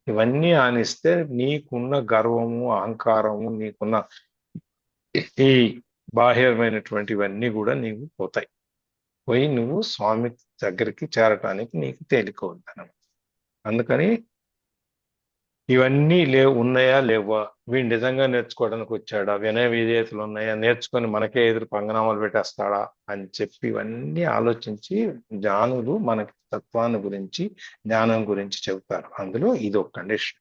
ఇవన్నీ ఆనిస్తే నీకున్న గర్వము, అహంకారము, నీకున్న ఈ బాహ్యమైనటువంటివన్నీ కూడా నీకు పోతాయి. పోయి నువ్వు స్వామి దగ్గరికి చేరటానికి నీకు తేలికవుతాను. అందుకని ఇవన్నీ ఉన్నాయా లేవా, వీడు నిజంగా నేర్చుకోవడానికి వచ్చాడా, వినయ విధేయతలు ఉన్నాయా, నేర్చుకొని మనకే ఎదురు పంగనామాలు పెట్టేస్తాడా అని చెప్పి ఇవన్నీ ఆలోచించి జ్ఞానులు మనకి తత్వాన్ని గురించి, జ్ఞానం గురించి చెబుతారు. అందులో ఇది ఒక కండిషన్.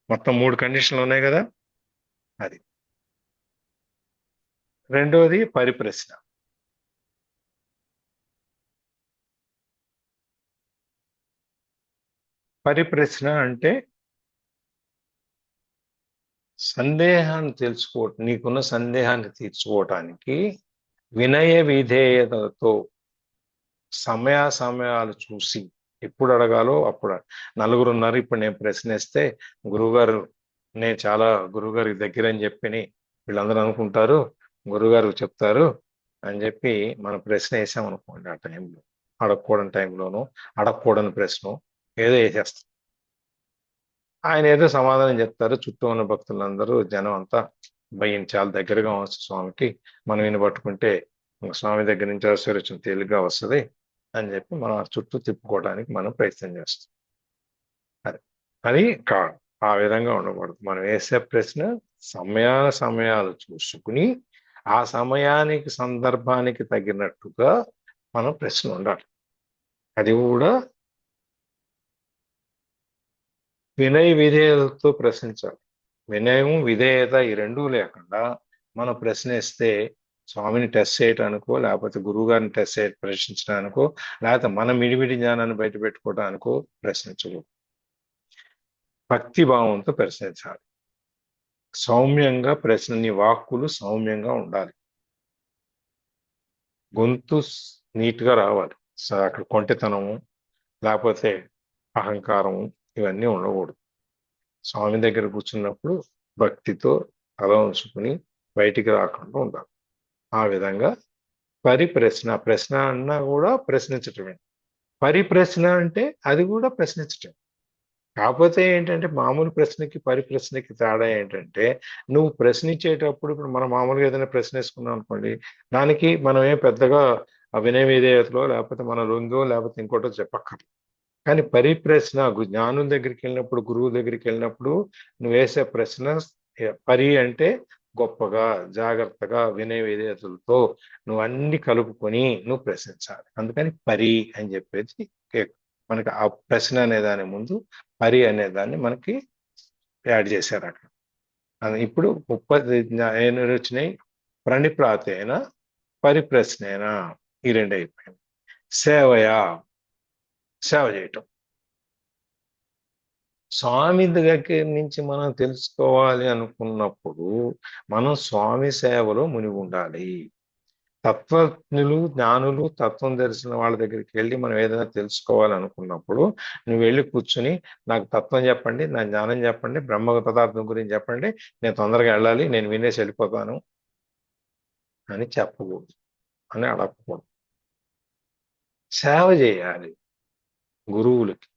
మొత్తం 3 కండిషన్లు ఉన్నాయి కదా. అది రెండోది పరిప్రశ్న. పరిప్రశ్న అంటే సందేహాన్ని తెలుసుకోవటం, నీకున్న సందేహాన్ని తీర్చుకోవటానికి వినయ విధేయతతో సమయాలు చూసి ఎప్పుడు అడగాలో అప్పుడు. నలుగురున్నారు, ఇప్పుడు నేను ప్రశ్నిస్తే గురువుగారు నేను చాలా గురువుగారి దగ్గర అని చెప్పి వీళ్ళందరూ అనుకుంటారు, గురువుగారు చెప్తారు అని చెప్పి మనం ప్రశ్న వేసామనుకోండి, ఆ టైంలో అడగకూడని టైంలోనూ అడగకూడని ప్రశ్న ఏదో వేసేస్తాం. ఆయన ఏదో సమాధానం చెప్తారు. చుట్టూ ఉన్న భక్తులందరూ, జనం అంతా భయం చాలా దగ్గరగా వస్తుంది స్వామికి, మనం ఈయన పట్టుకుంటే స్వామి దగ్గర నుంచి ఆశీర్వచనం తేలిగ్గా వస్తుంది అని చెప్పి మనం ఆ చుట్టూ తిప్పుకోవడానికి మనం ప్రయత్నం చేస్తాం. అది కాదు, ఆ విధంగా ఉండకూడదు. మనం వేసే ప్రశ్న సమయాలు చూసుకుని ఆ సమయానికి, సందర్భానికి తగినట్టుగా మనం ప్రశ్న ఉండాలి. అది కూడా వినయ విధేయతతో ప్రశ్నించాలి. వినయం, విధేయత ఈ రెండూ లేకుండా మనం ప్రశ్నిస్తే స్వామిని టెస్ట్ చేయటానికో, లేకపోతే గురువు గారిని ప్రశ్నించడానికో, లేకపోతే మన మిడిమిడి జ్ఞానాన్ని బయట పెట్టుకోవడానికో ప్రశ్నించకూడదు. భక్తి భావంతో ప్రశ్నించాలి. సౌమ్యంగా నీ వాక్కులు సౌమ్యంగా ఉండాలి. గొంతు నీట్గా రావాలి. అక్కడ కొంటెతనము, లేకపోతే అహంకారము ఇవన్నీ ఉండకూడదు. స్వామి దగ్గర కూర్చున్నప్పుడు భక్తితో తల ఉంచుకుని బయటికి రాకుండా ఉండాలి. ఆ విధంగా ప్రశ్న అన్నా కూడా ప్రశ్నించటమే. పరిప్రశ్న అంటే అది కూడా ప్రశ్నించటం. కాకపోతే ఏంటంటే మామూలు ప్రశ్నకి పరిప్రశ్నకి తేడా ఏంటంటే, నువ్వు ప్రశ్నించేటప్పుడు ఇప్పుడు మనం మామూలుగా ఏదైనా ప్రశ్న వేసుకున్నాం అనుకోండి, దానికి మనం ఏం పెద్దగా వినయ విధేయతలో లేకపోతే మన లొంగో లేకపోతే ఇంకోటో చెప్పక్కర్లేదు. కానీ పరిప్రశ్న జ్ఞానుల దగ్గరికి వెళ్ళినప్పుడు, గురువు దగ్గరికి వెళ్ళినప్పుడు నువ్వు వేసే ప్రశ్న పరి అంటే గొప్పగా, జాగ్రత్తగా, వినయ విధేయతలతో నువ్వు అన్ని కలుపుకొని నువ్వు ప్రశ్నించాలి. అందుకని పరి అని చెప్పేసి మనకి ఆ ప్రశ్న అనే దాని ముందు పరి అనే దాన్ని మనకి యాడ్ చేశారు అక్కడ. ఇప్పుడు 30 వచ్చినాయి. ప్రణిప్రాతేన పరిప్రశ్నేనా ఈ 2 అయిపోయింది. సేవ చేయటం. స్వామి దగ్గర నుంచి మనం తెలుసుకోవాలి అనుకున్నప్పుడు మనం స్వామి సేవలో మునిగి ఉండాలి. తత్వజ్ఞులు, జ్ఞానులు, తత్వం తెలిసిన వాళ్ళ దగ్గరికి వెళ్ళి మనం ఏదైనా తెలుసుకోవాలనుకున్నప్పుడు నువ్వు వెళ్ళి కూర్చుని నాకు తత్వం చెప్పండి, నా జ్ఞానం చెప్పండి, బ్రహ్మ పదార్థం గురించి చెప్పండి, నేను తొందరగా వెళ్ళాలి, నేను వినేసి వెళ్ళిపోతాను అని చెప్పకూడదు, అని అడగకూడదు. సేవ చేయాలి. గురువులకి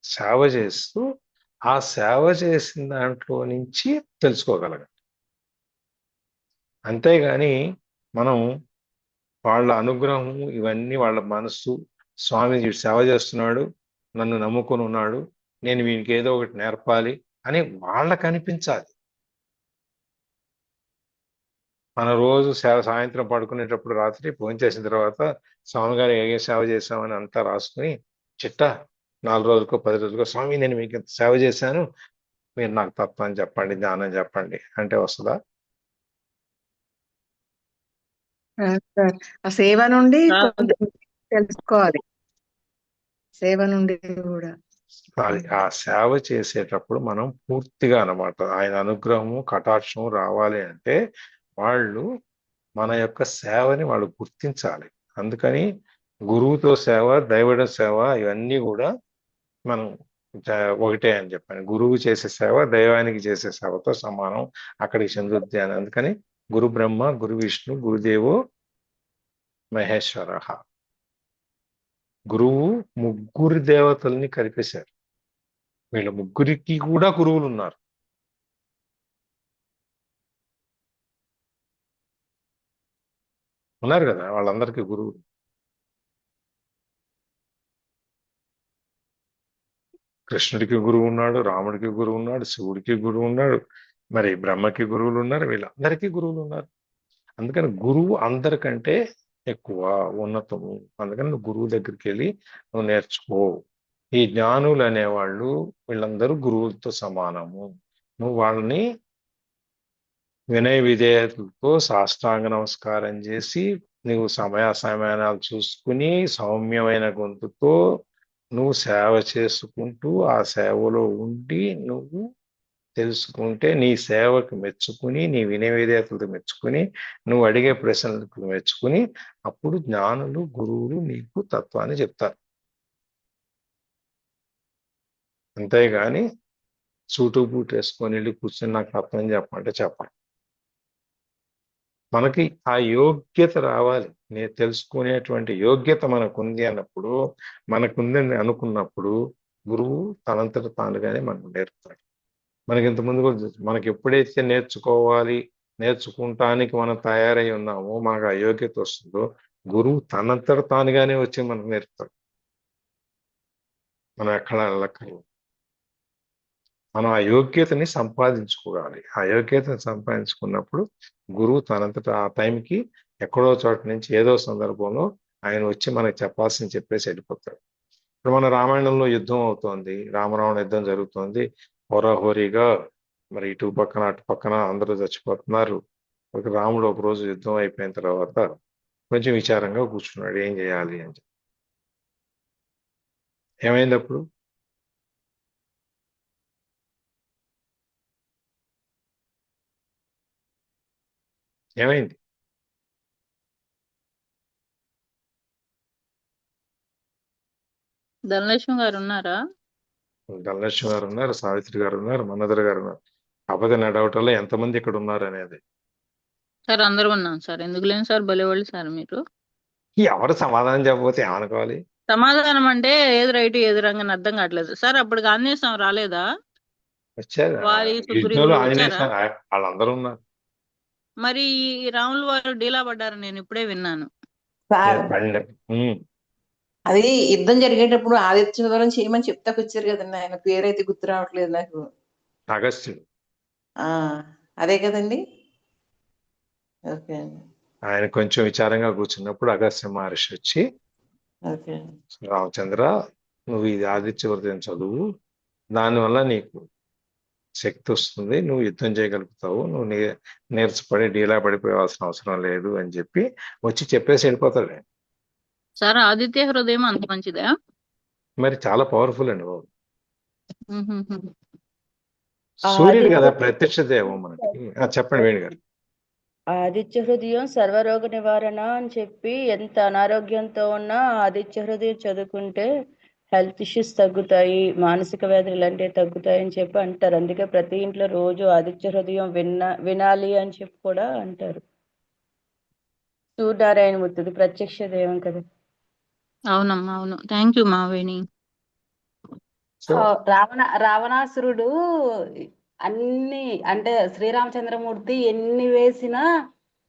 సేవ చేస్తూ ఆ సేవ చేసిన దాంట్లో నుంచి తెలుసుకోగలగాలి. అంతేగాని మనం వాళ్ళ అనుగ్రహం ఇవన్నీ, వాళ్ళ మనస్సు, స్వామి సేవ చేస్తున్నాడు, నన్ను నమ్ముకొని ఉన్నాడు, నేను వీనికి ఏదో ఒకటి నేర్పాలి అని వాళ్ళకు అనిపించాలి. మన రోజు సాయంత్రం పడుకునేటప్పుడు రాత్రి భోజనం చేసిన తర్వాత స్వామి గారు ఏ సేవ చేశామని అంతా రాసుకుని చిట్టా 4 రోజులకో 10 రోజులకో స్వామి నేను మీకు ఇంత సేవ చేశాను, మీరు నాకు తత్వాన్ని చెప్పండి, జ్ఞానం చెప్పండి అంటే వస్తుందా? సార్ ఆ సేవ నుండి రాదు. కొంచెం తెలుసుకోవాలి, సేవ నుండి కూడా. అది ఆ సేవ చేసేటప్పుడు మనం పూర్తిగా అన్నమాట ఆయన అనుగ్రహము కటాక్షము రావాలి అంటే వాళ్ళు మన యొక్క సేవని వాళ్ళు గుర్తించాలి. అందుకని గురువుతో సేవ, దైవడ సేవ ఇవన్నీ కూడా మనం ఒకటే అని చెప్పాను. గురువు చేసే సేవ దైవానికి చేసే సేవతో సమానం, అక్కడికి చెందుద్ది అని. అందుకని గురు బ్రహ్మ, గురు విష్ణు, గురుదేవో మహేశ్వర. గురువు ముగ్గురు దేవతల్ని కలిపేశారు. వీళ్ళ ముగ్గురికి కూడా గురువులు ఉన్నారు. ఉన్నారు కదా వాళ్ళందరికీ గురువులు. కృష్ణుడికి గురువు ఉన్నాడు, రాముడికి గురువు ఉన్నాడు, శివుడికి గురువు ఉన్నాడు, మరి బ్రహ్మకి గురువులు ఉన్నారు, వీళ్ళందరికీ గురువులు ఉన్నారు. అందుకని గురువు అందరికంటే ఎక్కువ ఉన్నతము. అందుకని నువ్వు గురువు దగ్గరికి వెళ్ళి నువ్వు నేర్చుకో. ఈ జ్ఞానులు అనేవాళ్ళు వీళ్ళందరూ గురువులతో సమానము. నువ్వు వాళ్ళని వినయ విధేయతలతో సాష్టాంగ నమస్కారం చేసి నువ్వు సమయాలు చూసుకుని సౌమ్యమైన గొంతుతో నువ్వు సేవ చేసుకుంటూ ఆ సేవలో ఉండి నువ్వు తెలుసుకుంటే నీ సేవకు మెచ్చుకుని, నీ వినయ విధేయతలతో మెచ్చుకుని, నువ్వు అడిగే ప్రశ్నలకు మెచ్చుకుని అప్పుడు జ్ఞానులు గురువులు నీకు తత్వాన్ని చెప్తారు. అంతేగాని సూటు బూట్ వేసుకొని వెళ్ళి కూర్చొని నాకు తత్వం చెప్పమంటే చెప్పాలి. మనకి ఆ యోగ్యత రావాలి. నేను తెలుసుకునేటువంటి యోగ్యత మనకుంది అన్నప్పుడు, మనకుందని అనుకున్నప్పుడు గురువు తనంతట తానుగానే మనకు నేర్పుతాడు. మనకి ఇంతకుముందు కూడా మనకి ఎప్పుడైతే నేర్చుకోవాలి, నేర్చుకుంటానికి మనం తయారై ఉన్నామో, మనకు ఆ యోగ్యత వస్తుందో గురువు తనంతట తానుగానే వచ్చి మనకు నేర్పుతాడు. మనం ఎక్కడ వెళ్ళక్కర్లేదు. మనం ఆ యోగ్యతని సంపాదించుకోవాలి. ఆ యోగ్యతను సంపాదించుకున్నప్పుడు గురువు తనంతట ఆ టైంకి ఎక్కడో చోట నుంచి ఏదో సందర్భంలో ఆయన వచ్చి మనకి చెప్పాల్సింది చెప్పేసి వెళ్ళిపోతాడు. ఇప్పుడు మన రామాయణంలో యుద్ధం అవుతోంది, రామరావణ యుద్ధం జరుగుతోంది, హోరాహోరీగా మరి ఇటు పక్కన అటు పక్కన అందరూ చచ్చిపోతున్నారు. ఒక రాముడు ఒక రోజు యుద్ధం అయిపోయిన తర్వాత కొంచెం విచారంగా కూర్చున్నాడు, ఏం చేయాలి అని. ఏమైంది అప్పుడు? ఏమైంది? ధనలక్ష్మి గారు ఉన్నారా? ధనలక్ష్మి గారు ఉన్నారు, సావిత్రి గారు ఉన్నారు, మన్నదర్ గారు ఉన్నారు. కాకపోతే నా డౌట్ వల్ల ఎంతమంది ఇక్కడ ఉన్నారు అనేది. సార్ అందరూ ఉన్నాం సార్. ఎందుకు లేని సార్, భలేవాళ్ళు సార్ మీరు. ఎవరు సమాధానం చెప్పకపోతే ఏమనుకోవాలి? సమాధానం అంటే ఏది రైట్ ఏది రాంగ్ అని అర్థం కావట్లేదు సార్. అప్పటికి ఆంజనేయ స్వామి రాలేదా? వచ్చారు వారి యుద్ధంలో సుగ్రీవులు ఆంజనేయ వచ్చారా? స్వామి వాళ్ళందరూ ఉన్నారు. మరి ఈ రాముల వారు డీలా పడ్డారు, నేను ఇప్పుడే విన్నాను. సార్ అది యుద్ధం జరిగేటప్పుడు ఆదిత్యవరం చేయమని చెప్తాకొచ్చారు కదండి, ఆయన పేరైతే గుర్తు రావట్లేదు నాకు. అగస్త్యుడు. అదే కదండి. ఓకే ఆయన కొంచెం విచారంగా కూర్చున్నప్పుడు అగస్త్య మహర్షి వచ్చి, ఓకే రామచంద్ర నువ్వు ఇది ఆదిత్య హృదయం చదువు, దానివల్ల నీకు శక్తి వస్తుంది, నువ్వు యుద్ధం చేయగలుగుతావు, నువ్వు నీరసపడి డీలా పడిపోవాల్సిన అవసరం లేదు అని చెప్పి వచ్చి చెప్పేసి వెళ్ళిపోతాడు. సార్ ఆదిత్య హృదయం అంత మంచిదా? మరి చాలా పవర్ఫుల్ అండి బాబు. సూర్యుడు కదా ప్రత్యక్ష దేవం మనకి. చెప్పండి వేణు గారు. ఆదిత్య హృదయం సర్వరోగ నివారణ అని చెప్పి, ఎంత అనారోగ్యంతో ఉన్నా ఆదిత్య హృదయం చదువుకుంటే హెల్త్ ఇష్యూస్ తగ్గుతాయి, మానసిక వ్యాధులు ఇలాంటివి తగ్గుతాయి అని చెప్పి అంటారు. అందుకే ప్రతి ఇంట్లో రోజు ఆదిత్య హృదయం వినాలి అని చెప్పి కూడా అంటారు. సూర్యనారాయణ మూర్తిది ప్రత్యక్ష దేవం కదా. అవునమ్మా, అవును. థ్యాంక్ యూ మా వేణి. రావణాసురుడు అన్ని అంటే శ్రీరామచంద్రమూర్తి ఎన్ని వేసినా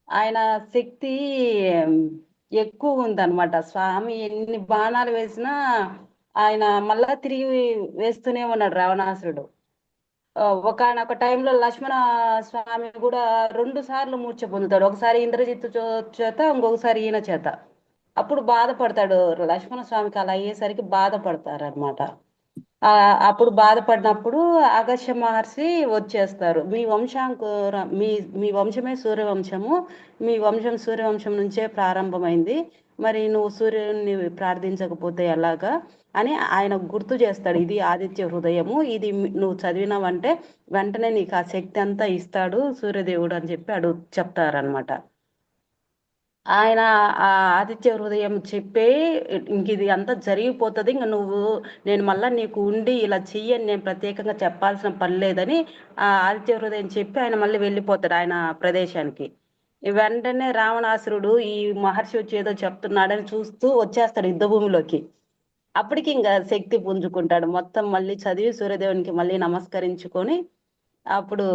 ఆయన శక్తి ఎక్కువ ఉందన్నమాట. స్వామి ఎన్ని బాణాలు వేసినా ఆయన మళ్ళా తిరిగి వేస్తూనే ఉన్నాడు రావణాసురుడు. ఒకానొక టైంలో లక్ష్మణ స్వామి కూడా 2 సార్లు మూర్ఛ పొందుతాడు. ఒకసారి ఇంద్రజిత్తు చేత, ఇంకొకసారి ఈయన చేత. అప్పుడు బాధపడతాడు. లక్ష్మణ స్వామికి అలా అయ్యేసరికి బాధపడతారనమాట. అప్పుడు బాధపడినప్పుడు అగస్త్య మహర్షి వచ్చేస్తారు. మీ మీ వంశమే సూర్యవంశము, మీ వంశం సూర్యవంశం నుంచే ప్రారంభమైంది, మరి నువ్వు సూర్యుడిని ప్రార్థించకపోతే ఎలాగా అని ఆయన గుర్తు చేస్తాడు. ఇది ఆదిత్య హృదయము, ఇది నువ్వు చదివినావంటే వెంటనే నీకు ఆ శక్తి అంతా ఇస్తాడు సూర్యదేవుడు అని చెప్పి చెప్తారనమాట. ఆయన ఆ ఆదిత్య హృదయం చెప్పే ఇంక ఇది అంతా జరిగిపోతుంది, ఇంక నేను మళ్ళా నీకు ఉండి ఇలా చెయ్యని నేను ప్రత్యేకంగా చెప్పాల్సిన పని లేదని ఆ ఆదిత్య హృదయం చెప్పి ఆయన మళ్ళీ వెళ్ళిపోతాడు ఆయన ప్రదేశానికి. వెంటనే రావణాసురుడు ఈ మహర్షి వచ్చి ఏదో చెప్తున్నాడని చూస్తూ వచ్చేస్తాడు యుద్ధ భూమిలోకి. అప్పటికి ఇంకా శక్తి పుంజుకుంటాడు. మొత్తం మళ్ళీ చదివి సూర్యదేవునికి మళ్ళీ నమస్కరించుకొని అప్పుడు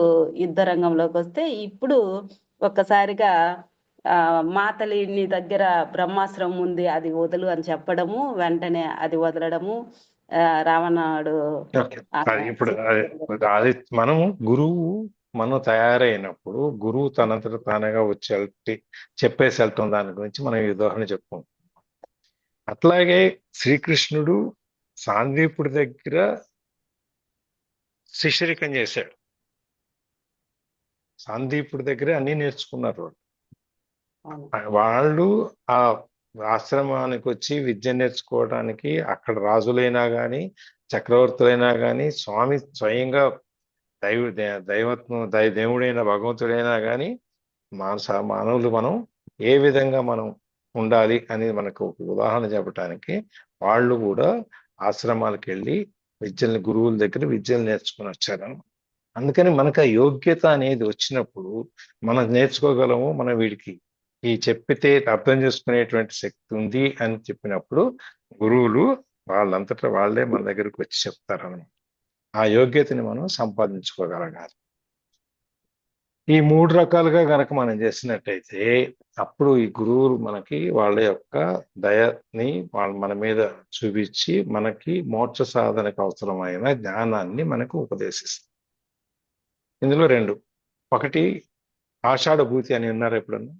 యుద్ధ రంగంలోకి వస్తే, ఇప్పుడు ఒక్కసారిగా మాతలి నీ దగ్గర బ్రహ్మాస్త్రం ఉంది, అది వదులు అని చెప్పడము, వెంటనే అది వదలడము, రావణుడు ఇప్పుడు అది మనము గురువు మనం తయారైనప్పుడు గురువు తనంతట తానుగా వచ్చి చెప్పేసి వెళ్తాం. దాని గురించి మనం ఈ ఉదాహరణ చెప్పుకుంటాం. అట్లాగే శ్రీకృష్ణుడు సాందీపుడి దగ్గర శిష్యరికం చేశాడు. సాందీపుడి దగ్గర అన్ని నేర్చుకున్నారు వాళ్ళు. ఆ ఆశ్రమానికి వచ్చి విద్య నేర్చుకోవడానికి అక్కడ రాజులైనా కానీ చక్రవర్తులైనా కానీ స్వామి స్వయంగా దేవుడైన భగవంతుడైనా కానీ మానవులు మనం ఏ విధంగా మనం ఉండాలి అనేది మనకు ఒక ఉదాహరణ చెప్పడానికి వాళ్ళు కూడా ఆశ్రమాలకు వెళ్ళి గురువుల దగ్గర విద్యలు నేర్చుకుని వచ్చారు. అందుకని మనకు ఆ యోగ్యత అనేది వచ్చినప్పుడు మనం నేర్చుకోగలము. మనం వీడికి ఈ చెప్పితే అర్థం చేసుకునేటువంటి శక్తి ఉంది అని చెప్పినప్పుడు గురువులు వాళ్ళంతటా వాళ్ళే మన దగ్గరకు వచ్చి చెప్తారన్నమాట. ఆ యోగ్యతని మనం సంపాదించుకోగలగాలి. ఈ 3 రకాలుగా గనక మనం చేసినట్టయితే అప్పుడు ఈ గురువులు మనకి వాళ్ళ యొక్క దయని మన మీద చూపించి మనకి మోక్ష సాధనకు అవసరమైన జ్ఞానాన్ని మనకు ఉపదేశిస్తారు. ఇందులో 2. ఒకటి ఆషాఢభూతి అని విన్నారు ఎప్పుడన్నా?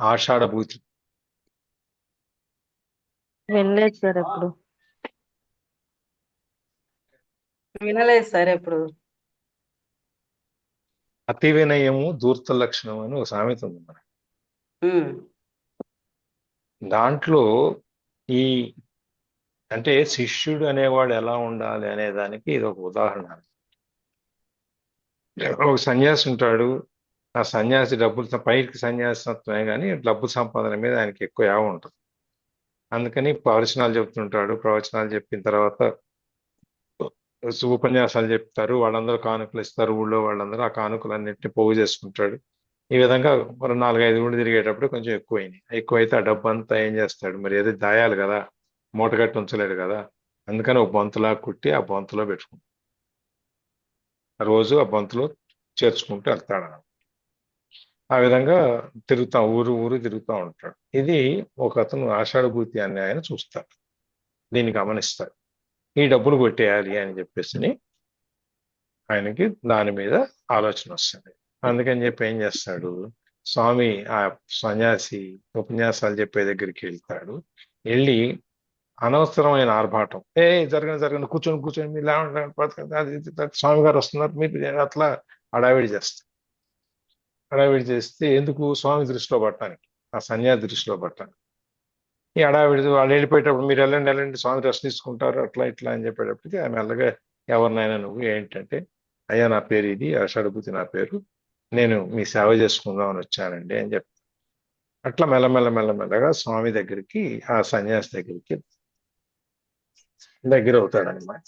ఆషాఢభూతి వినలేదు సార్ ఎప్పుడు. వినలేదు సార్ ఎప్పుడు. అతి వినయము ధూర్త లక్షణం అని ఒక సామెత ఉంది మన దాంట్లో. ఈ అంటే శిష్యుడు అనేవాడు ఎలా ఉండాలి అనే దానికి ఇది ఒక ఉదాహరణ. ఒక సన్యాసి ఉంటాడు. ఆ సన్యాసి డబ్బులు పైకి సన్యాసత్వమే కానీ డబ్బు సంపాదన మీద ఆయనకి ఎక్కువ యావ ఉంటుంది. అందుకని ప్రవచనాలు చెప్తుంటాడు. ప్రవచనాలు చెప్పిన తర్వాత ఉపన్యాసాలు చెప్తారు. వాళ్ళందరూ కానుకలు ఇస్తారు. ఊళ్ళో వాళ్ళందరూ ఆ కానుకలన్నింటినీ పోగు చేసుకుంటాడు. ఈ విధంగా మరి 4-5 ఊళ్ళు తిరిగేటప్పుడు కొంచెం ఎక్కువైతే ఆ డబ్బు అంతా ఏం చేస్తాడు, మరి ఏదో దాయాలి కదా, మూటగట్టి ఉంచలేడు కదా. అందుకని ఒక బొంతలా కుట్టి ఆ బొంతలో పెట్టుకుంటాడు. రోజు ఆ బొంతలో చేర్చుకుంటూ వెళ్తాడు. ఆ విధంగా ఊరు తిరుగుతూ ఉంటాడు. ఇది ఒక అతను ఆషాఢభూతి అని ఆయన చూస్తాడు. దీన్ని గమనిస్తాడు. ఈ డబ్బులు కొట్టేయాలి అని చెప్పేసి ఆయనకి దాని మీద ఆలోచన వస్తుంది. అందుకని చెప్పి ఏం చేస్తాడు, స్వామి ఆ సన్యాసి ఉపన్యాసాలు చెప్పే దగ్గరికి వెళ్తాడు. వెళ్ళి అనవసరమైన ఆర్భాటం, జరగని కూర్చొని మీరు స్వామి గారు వస్తున్నారు మీరు అట్లా హడావిడి చేస్తారు. హడావిడి చేస్తే ఎందుకు, స్వామి దృష్టిలో పట్టడానికి, ఆ సన్యాసి దృష్టిలో పట్టడానికి. ఈ హడావిడి వాళ్ళు వెళ్ళిపోయేటప్పుడు మీరు వెళ్ళండి స్వామి రెస్ట్ తీసుకుంటారు అట్లా ఇట్లా అని చెప్పేటప్పటికి ఆమె మెల్లగా ఎవరినైనా నువ్వు ఏంటంటే, అయ్యా నా పేరు ఇది, ఆషాఢభూతి నా పేరు, నేను మీ సేవ చేసుకుందామని వచ్చానండి అని చెప్తాను. అట్లా మెల్లగా స్వామి దగ్గరికి, ఆ సన్యాసి దగ్గరికి దగ్గర అవుతాడనమాట.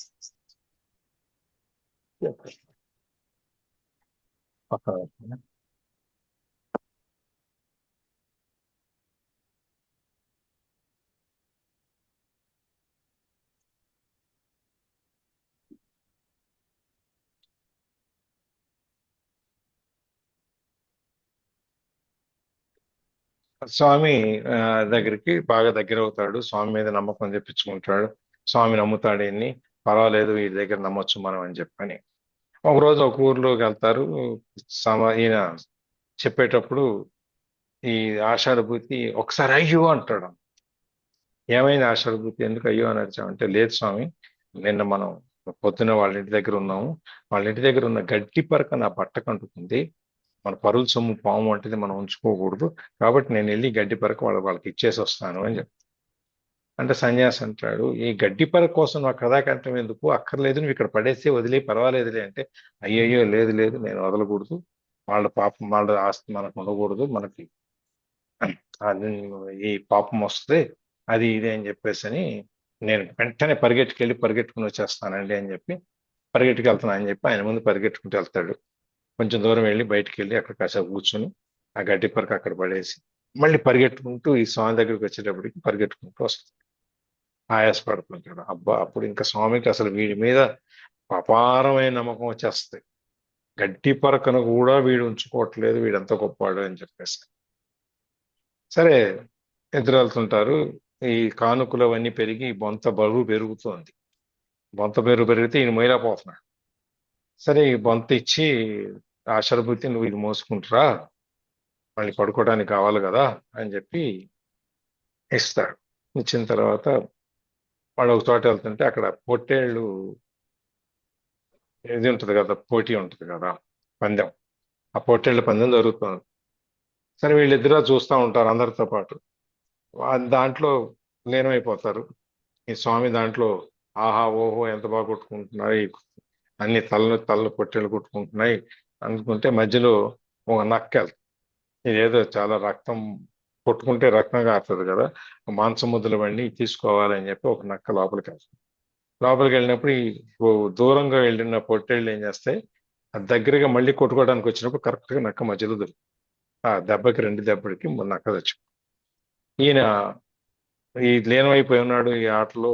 స్వామి దగ్గరికి బాగా దగ్గర అవుతాడు. స్వామి మీద నమ్మకం తెప్పించుకుంటాడు. స్వామి నమ్ముతాడు ఈయన్ని. పర్వాలేదు, వీడి దగ్గర నమ్మొచ్చు మనం అని చెప్పని. ఒకరోజు ఒక ఊర్లోకి వెళ్తారు. ఈయన చెప్పేటప్పుడు ఈ ఆషాఢభూతి ఒకసారి అయ్యో అంటాడు. ఏమైంది ఆషాఢభూతి, ఎందుకు అయ్యో అని అరిచామంటే, లేదు స్వామి, నిన్న మనం పొద్దున వాళ్ళ ఇంటి దగ్గర ఉన్నాము. వాళ్ళ ఇంటి దగ్గర ఉన్న గడ్డి పరక నా బట్టకు అంటుకుంది. మన పరుల సొమ్ము పాము వంటిది, మనం ఉంచుకోకూడదు. కాబట్టి నేను వెళ్ళి గడ్డి పరక వాళ్ళకి ఇచ్చేసి వస్తాను అని చెప్పి. అంటే సన్యాసి అంటాడు, ఈ గడ్డి పరక కోసం నా కథాకంఠం ఎందుకు, అక్కర్లేదు, నువ్వు ఇక్కడ పడేస్తే వదిలే, పర్వాలేదులే అంటే, అయ్యయ్యో లేదు లేదు, నేను వదలకూడదు, వాళ్ళ పాపం, వాళ్ళ ఆస్తి మనకు ఉండకూడదు, మనకి అది ఈ పాపం వస్తుంది, అది ఇది అని చెప్పేసి అని, నేను వెంటనే పరిగెట్టుకుని వచ్చేస్తానండి అని చెప్పి పరిగెట్టుకు వెళ్తాను అని చెప్పి ఆయన ముందు పరిగెట్టుకుంటూ వెళ్తాడు. కొంచెం దూరం వెళ్ళి బయటికి వెళ్ళి అక్కడ కాసేపు కూర్చొని ఆ గడ్డి పరకు అక్కడ పడేసి మళ్ళీ పరిగెట్టుకుంటూ ఈ స్వామి దగ్గరికి వచ్చేటప్పటికి పరిగెట్టుకుంటూ వస్తాడు. ఆయాసపడుతుంటాడు. అబ్బా, అప్పుడు ఇంకా స్వామికి అసలు వీడి మీద అపారమైన నమ్మకం వచ్చేస్తుంది. గడ్డి పరకను కూడా వీడు ఉంచుకోవట్లేదు, వీడంత గొప్పవాడు అని చెప్పేసి. సరే, ఇద్దరు వెళ్తుంటారు. ఈ కానుకలు అవన్నీ పెరిగి బొంత బరువు పెరుగుతోంది. బొంత బరువు పెరిగితే ఈయన మొయిలాపోతున్నాడు. సరే, ఈ బొంత ఇచ్చి, ఆషాఢభూతి నువ్వు ఇది మోసుకుంటురా, మళ్ళీ పడుకోవడానికి కావాలి కదా అని చెప్పి ఇస్తాడు. ఇచ్చిన తర్వాత వాడు ఒక చోట వెళ్తుంటే అక్కడ పొట్టేళ్ళు ఇది ఉంటుంది కదా, పోటీ ఉంటుంది కదా, పందెం. ఆ పొట్టేళ్ళ పందెం జరుగుతుంది. సరే, వీళ్ళిద్దరూ చూస్తూ ఉంటారు అందరితో పాటు. దాంట్లో లీనమైపోతారు. ఈ స్వామి దాంట్లో ఆహా ఓహో ఎంత బాగా కొట్టుకుంటున్నాయి, అన్ని తలలు పొట్టేళ్ళు కొట్టుకుంటున్నాయి అనుకుంటే మధ్యలో ఒక నక్క వెళ్తుంది. ఇదేదో చాలా రక్తం, కొట్టుకుంటే రక్తం కారుతుంది కదా, మాంసం ముద్దలు బండి తీసుకోవాలని చెప్పి ఒక నక్క లోపలికి వెళ్తుంది. లోపలికి వెళ్ళినప్పుడు ఈ దూరంగా వెళ్ళిన పొట్టేళ్ళు ఏం చేస్తాయి, దగ్గరగా మళ్ళీ కొట్టుకోవడానికి వచ్చినప్పుడు కరెక్ట్గా నక్క మధ్యలో దొరుకుతుంది. ఆ దెబ్బకి 2 దెబ్బలకి నక్క తెచ్చు. ఈయన ఈ లీనమైపోయి ఉన్నాడు ఈ ఆటలో.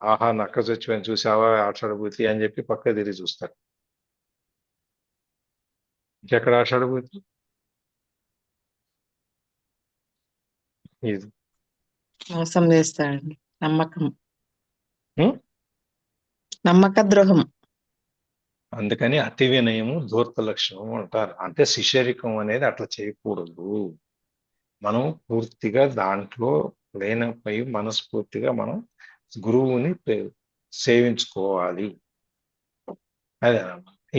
ఆహా, నక్క చచ్చిపోయింది చూసావా ఆషాఢభూతి అని చెప్పి పక్క తిరిగి చూస్తాడు. ఇంకెక్కడ ఆషాఢభూతి? ఇది మోసం చేస్తాడండి. నమ్మక ద్రోహం. అందుకని అతి వినయము ధూర్త లక్షణము అంటారు. అంటే శిష్యరికం అనేది అట్లా చేయకూడదు. మనం పూర్తిగా దాంట్లో లేనపై మనస్ఫూర్తిగా మనం గురువుని సేవించుకోవాలి. అదే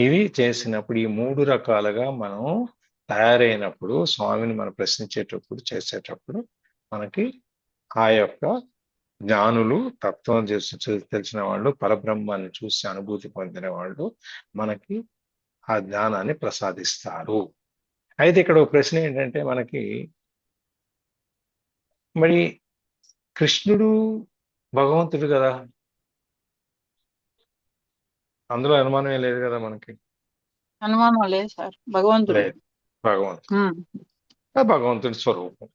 ఇది చేసినప్పుడు ఈ 3 రకాలుగా మనం తయారైనప్పుడు, స్వామిని మనం ప్రశ్నించేటప్పుడు, చేసేటప్పుడు మనకి ఆ యొక్క జ్ఞానులు, తత్వం తెలిసిన వాళ్ళు, పరబ్రహ్మాన్ని చూసి అనుభూతి పొందిన వాళ్ళు మనకి ఆ జ్ఞానాన్ని ప్రసాదిస్తారు. అయితే ఇక్కడ ఒక ప్రశ్న ఏంటంటే, మనకి మరి కృష్ణుడు భగవంతుడు కదా, అందులో అనుమానమే లేదు కదా మనకి. అనుమానం లేదు సార్, భగవంతుడు. లేదు, భగవంతుడి స్వరూపం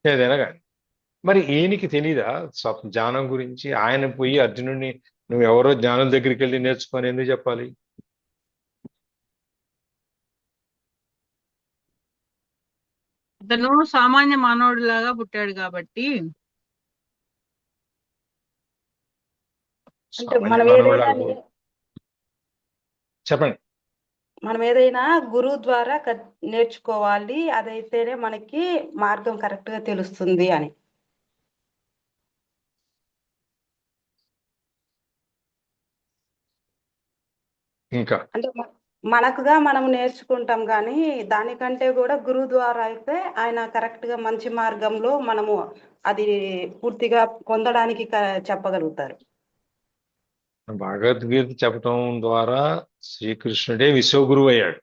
ఏదైనా కానీ. మరి ఈయనకి తెలీదా జ్ఞానం గురించి? ఆయన పోయి అర్జునుడిని నువ్వు ఎవరో జ్ఞానం దగ్గరికి వెళ్ళి నేర్చుకొని ఎందుకు చెప్పాలి? అతను సామాన్య మానవుడి లాగా పుట్టాడు కాబట్టి. అంటే చెప్పండి. మనం ఏదైనా గురువు ద్వారా నేర్చుకోవాలి, అదైతేనే మనకి మార్గం కరెక్ట్ గా తెలుస్తుంది అని. ఇంకా అంటే మనకుగా మనం నేర్చుకుంటాం, కానీ దానికంటే కూడా గురువు ద్వారా అయితే ఆయన కరెక్ట్ గా మంచి మార్గంలో మనము అది పూర్తిగా పొందడానికి చెప్పగలుగుతారు. భగవద్గీత చెప్పటం ద్వారా శ్రీకృష్ణుడే విశ్వగురువు అయ్యాడు.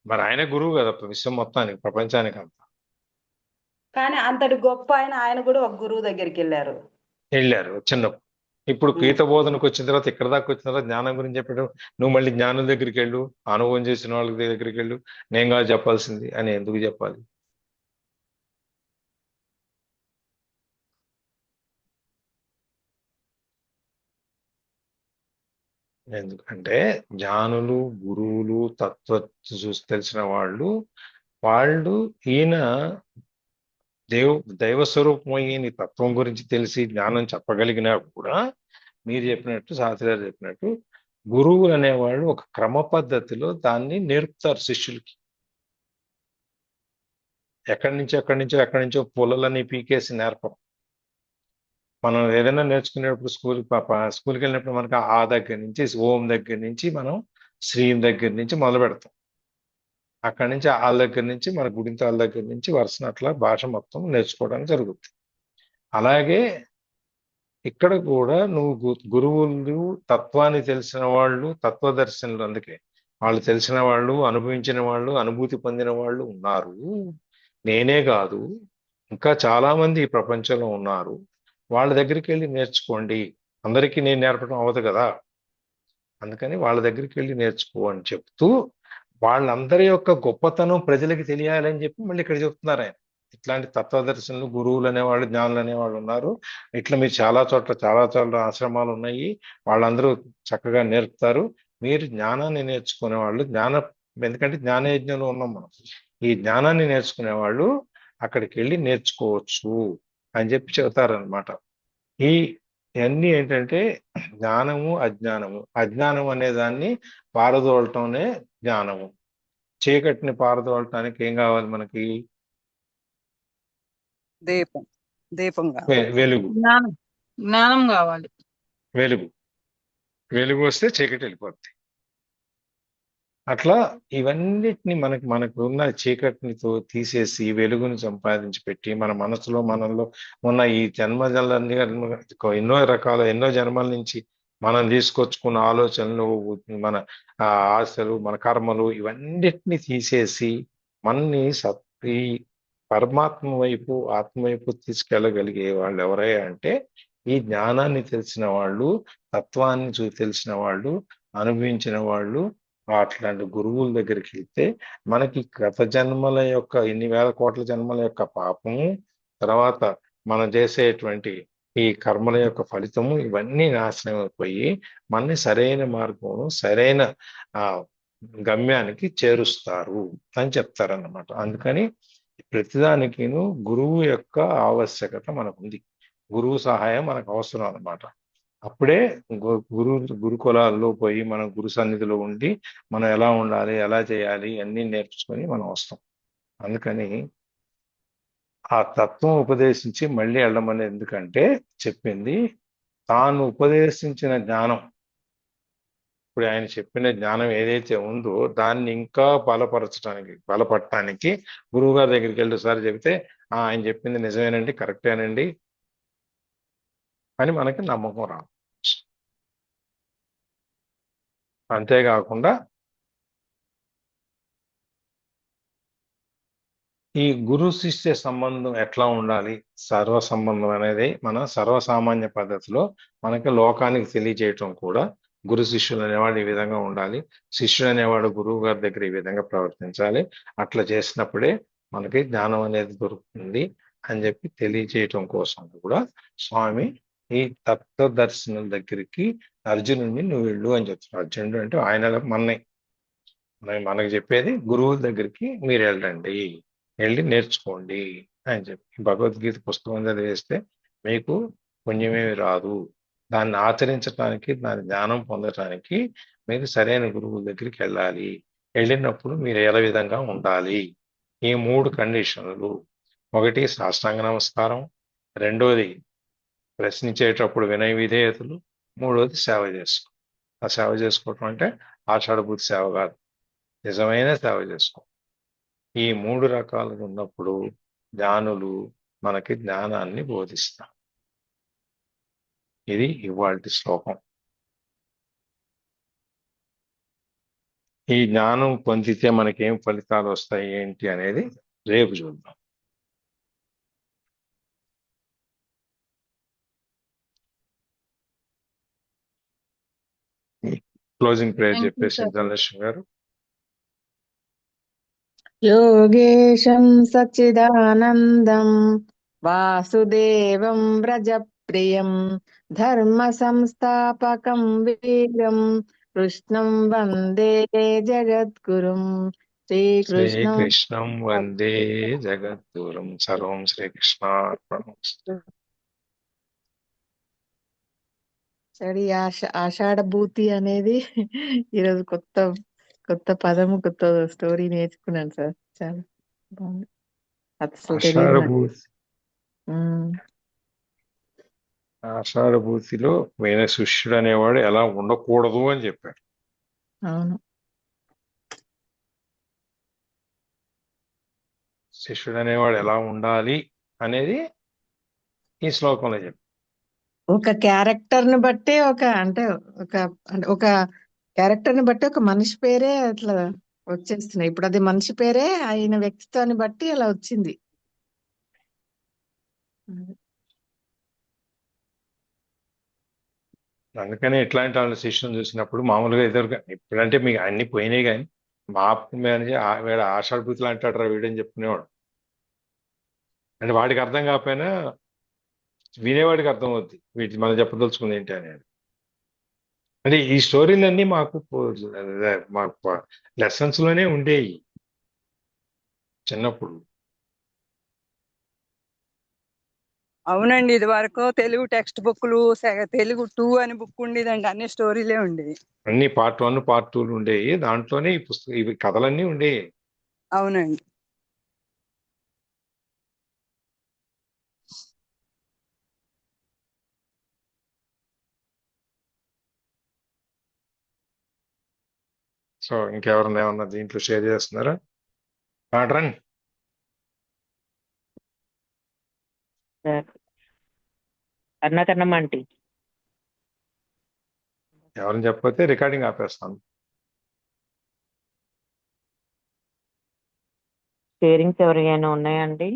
మరి ఆయన గురువు కదా విశ్వం మొత్తానికి, ప్రపంచానికి అంతా. కానీ అంతటి గొప్ప ఆయన కూడా ఒక గురువు దగ్గరికి వెళ్ళారు చిన్నప్పుడు. ఇప్పుడు గీత బోధనకు వచ్చిన తర్వాత, ఇక్కడ దాకా వచ్చిన తర్వాత జ్ఞానం గురించి చెప్పడం, నువ్వు మళ్ళీ జ్ఞానం దగ్గరికి వెళ్ళు, అనుభవం చేసిన వాళ్ళ దగ్గరికి వెళ్ళు, నేను కాదు చెప్పాల్సింది అని ఎందుకు చెప్పాలి? ఎందుకంటే జ్ఞానులు, గురువులు, చూసి తెలిసిన వాళ్ళు ఈయన దైవ స్వరూపమైన ఈ తత్వం గురించి తెలిసి జ్ఞానం చెప్పగలిగినా కూడా మీరు చెప్పినట్టు, శాస్త్రి గారు చెప్పినట్టు, గురువులు అనేవాళ్ళు ఒక క్రమ పద్ధతిలో దాన్ని నేర్పుతారు శిష్యులకి. ఎక్కడి నుంచో పుల్లలని పీకేసి నేర్పం. మనం ఏదైనా నేర్చుకునేటప్పుడు స్కూల్కి వెళ్ళినప్పుడు మనకి ఆ దగ్గర నుంచి, ఓం దగ్గర నుంచి, మనం శ్రీం దగ్గర నుంచి మొదలు పెడతాం. అక్కడి నుంచి వాళ్ళ దగ్గర నుంచి, మన గుడింతాల దగ్గర నుంచి వరుసన అట్లా భాష మొత్తం నేర్చుకోవడానికి జరుగుతుంది. అలాగే ఇక్కడ కూడా నువ్వు గురువులు, తత్వాన్ని తెలిసిన వాళ్ళు, తత్వదర్శనులు, అందుకే వాళ్ళు తెలిసిన వాళ్ళు, అనుభవించిన వాళ్ళు, అనుభూతి పొందిన వాళ్ళు ఉన్నారు. నేనే కాదు, ఇంకా చాలా మంది ఈ ప్రపంచంలో ఉన్నారు. వాళ్ళ దగ్గరికి వెళ్ళి నేర్చుకోండి. అందరికీ నేను నేర్పడం అవ్వదు కదా, అందుకని వాళ్ళ దగ్గరికి వెళ్ళి నేర్చుకో అని చెప్తూ వాళ్ళందరి యొక్క గొప్పతనం ప్రజలకి తెలియాలని చెప్పి మళ్ళీ ఇక్కడ చెప్తున్నారు ఆయన. ఇట్లాంటి తత్వదర్శనులు, గురువులు అనేవాళ్ళు, జ్ఞానులు అనేవాళ్ళు ఉన్నారు. ఇట్లా మీరు చాలా చోట్ల ఆశ్రమాలు ఉన్నాయి. వాళ్ళందరూ చక్కగా నేర్పుతారు. మీరు జ్ఞానాన్ని నేర్చుకునే వాళ్ళు, ఎందుకంటే జ్ఞానయజ్ఞంలో ఉన్నాం మనం. ఈ జ్ఞానాన్ని నేర్చుకునే వాళ్ళు అక్కడికి వెళ్ళి నేర్చుకోవచ్చు అని చెప్పి చెబుతారనమాట. ఇవన్నీ ఏంటంటే జ్ఞానము, అజ్ఞానము. అజ్ఞానం అనే దాన్ని పారదోలటమే జ్ఞానము. చీకటిని పారదోలటానికి ఏం కావాలి మనకి? దీపంగా వెలుగు. జ్ఞానం కావాలి. వెలుగు వస్తే చీకటి వెళ్ళిపోద్ది. అట్లా ఇవన్నిటిని మనకు ఉన్న చీకటిని తీసేసి వెలుగుని సంపాదించి పెట్టి మన మనలో ఉన్న ఈ జన్మలన్నీ ఎన్నో జన్మల నుంచి మనం తీసుకొచ్చుకున్న ఆలోచనలు, మన ఆశలు, మన కర్మలు, ఇవన్నిటిని తీసేసి మనని ఈ పరమాత్మ వైపు, ఆత్మ వైపు తీసుకెళ్ళగలిగే వాళ్ళు ఎవరై అంటే ఈ జ్ఞానాన్ని తెలిసిన వాళ్ళు, తత్వాన్ని తెలిసిన వాళ్ళు, అనుభవించిన వాళ్ళు. అట్లాంటి గురువుల దగ్గరికి వెళ్తే మనకి గత జన్మల యొక్క, ఎన్ని వేల కోట్ల జన్మల యొక్క పాపము, తర్వాత మనం చేసేటువంటి ఈ కర్మల యొక్క ఫలితము, ఇవన్నీ నాశనం అయిపోయి మనని సరైన మార్గంలో, సరైన గమ్యానికి చేరుస్తారు అని చెప్తారన్నమాట. అందుకని ప్రతిదానికిను గురువు యొక్క ఆవశ్యకత మనకుంది. గురువు సహాయం మనకు అవసరం అన్నమాట. అప్పుడే గురుకులాల్లో పోయి మనం గురు సన్నిధిలో ఉండి మనం ఎలా ఉండాలి, ఎలా చేయాలి అన్నీ నేర్చుకొని మనం వస్తాం. అందుకని ఆ తత్వం ఉపదేశించి మళ్ళీ వెళ్ళమని ఎందుకంటే చెప్పింది తాను ఉపదేశించిన జ్ఞానం, ఇప్పుడు ఆయన చెప్పిన జ్ఞానం ఏదైతే ఉందో దాన్ని ఇంకా బలపడటానికి గురువు గారి దగ్గరికి వెళ్ళి ఒకసారి చెబితే ఆయన చెప్పింది నిజమేనండి, కరెక్టేనండి అని మనకి నమ్మకం రాదు. అంతేకాకుండా ఈ గురు శిష్య సంబంధం ఎట్లా ఉండాలి, సర్వ సంబంధం అనేది మన సర్వసామాన్య పద్ధతిలో మనకి లోకానికి తెలియజేయటం కూడా గురు శిష్యులు అనేవాడు ఈ విధంగా ఉండాలి, శిష్యుడు అనేవాడు గురువు గారి దగ్గర ఈ విధంగా ప్రవర్తించాలి. అట్లా చేసినప్పుడే మనకి జ్ఞానం అనేది దొరుకుతుంది అని చెప్పి తెలియజేయటం కోసం కూడా స్వామి ఈ తత్వదర్శనం దగ్గరికి అర్జునుడిని నువ్వు వెళ్ళు అని చెప్తారు. అర్జునుడు అంటే ఆయన మనకు చెప్పేది గురువుల దగ్గరికి మీరు వెళ్ళి నేర్చుకోండి అని చెప్పి. భగవద్గీత పుస్తకం చదివేస్తే మీకు పుణ్యమేమి రాదు. దాన్ని ఆచరించడానికి, దాని జ్ఞానం పొందటానికి మీరు సరైన గురువుల దగ్గరికి వెళ్ళాలి. వెళ్ళినప్పుడు మీరు ఏ విధంగా ఉండాలి, ఈ 3 కండిషన్లు. ఒకటి సాష్టాంగ నమస్కారం, రెండోది ప్రశ్నించేటప్పుడు వినయ విధేయతలు, మూడోది సేవ చేసుకో. ఆ సేవ చేసుకోవటం అంటే ఆషాఢభూతి సేవ కాదు, నిజమైన సేవ చేసుకో. ఈ 3 రకాలుగా ఉన్నప్పుడు జ్ఞానులు మనకి జ్ఞానాన్ని బోధిస్తారు. ఇది ఇవాల్టి శ్లోకం. ఈ జ్ఞానం పొందితే మనకేం ఫలితాలు వస్తాయి ఏంటి అనేది రేపు చూద్దాం. క్లోజింగ్ ప్రేయర్ చెప్పేసి ధనలక్ష్మి గారు. యోగేశం సచ్చిదానందం వాసుదేవం వ్రజప్రియం ధర్మ సంస్థాపకం వీరం కృష్ణం వందే జగద్గురుం శ్రీకృష్ణం శ్రీకృష్ణం వందే జగద్గురుం సర్వం శ్రీకృష్ణార్పణం. సరే ఆషాఢ భూతి అనేది ఈరోజు కొత్త కొత్త పదము కొత్త స్టోరీ నేర్చుకున్నాను సార్. చాలా బాగుంది. అసలు తెలియదు నాకు. ఆషాఢభూతి ఆషాఢభూతిలో వేరే శిష్యుడు అనేవాడు ఎలా ఉండకూడదు అని చెప్పారు. అవును. శిష్యుడు అనేవాడు ఎలా ఉండాలి అనేది ఈ శ్లోకంలో చెప్పారు. ఒక క్యారెక్టర్ ని బట్టి అంటే ఒక క్యారెక్టర్ ని బట్టి ఒక మనిషి పేరే అట్లా వచ్చేస్తున్నాయి. ఇప్పుడు అది మనిషి పేరే ఆయన వ్యక్తిత్వాన్ని బట్టి అలా వచ్చింది. అందుకనే ఇట్లాంటి వాళ్ళ శిష్యుని చూసినప్పుడు మామూలుగా ఎదురుగా ఇప్పుడంటే మీకు అన్ని పోయినాయి కానీ మా మేనేజ్ వీడు ఆషాఢభూతులు అంటాడు వీడని చెప్పుకునేవాడు. అంటే వాడికి అర్థం కాకపోయినా వినేవాడికి అర్థం అవుద్ది వీటి మనం చెప్పదలుచుకుంది ఏంటి అనేది. అంటే ఈ స్టోరీలన్నీ మాకు లెసన్స్ లోనే ఉండేవి చిన్నప్పుడు. అవునండి, ఇది వరకు తెలుగు టెక్స్ట్ బుక్లు తెలుగు 2 అని బుక్ ఉండేదండి. అన్ని స్టోరీలే ఉండేవి. అన్ని పార్ట్ 1 పార్ట్ 2 ఉండేవి. దాంట్లోనే ఈ పుస్తకం ఇవి కథలన్నీ ఉండేవి. అవునండి. సో ఇంకెవరన్నా ఏమన్నా దీంట్లో షేర్ చేస్తున్నారా? రన్ కర్ణకర్ణం ఆంటీ ఎవరిని చెప్పకపోతే రికార్డింగ్ ఆపేస్తాను. షేరింగ్స్ ఎవరికైనా ఉన్నాయండి?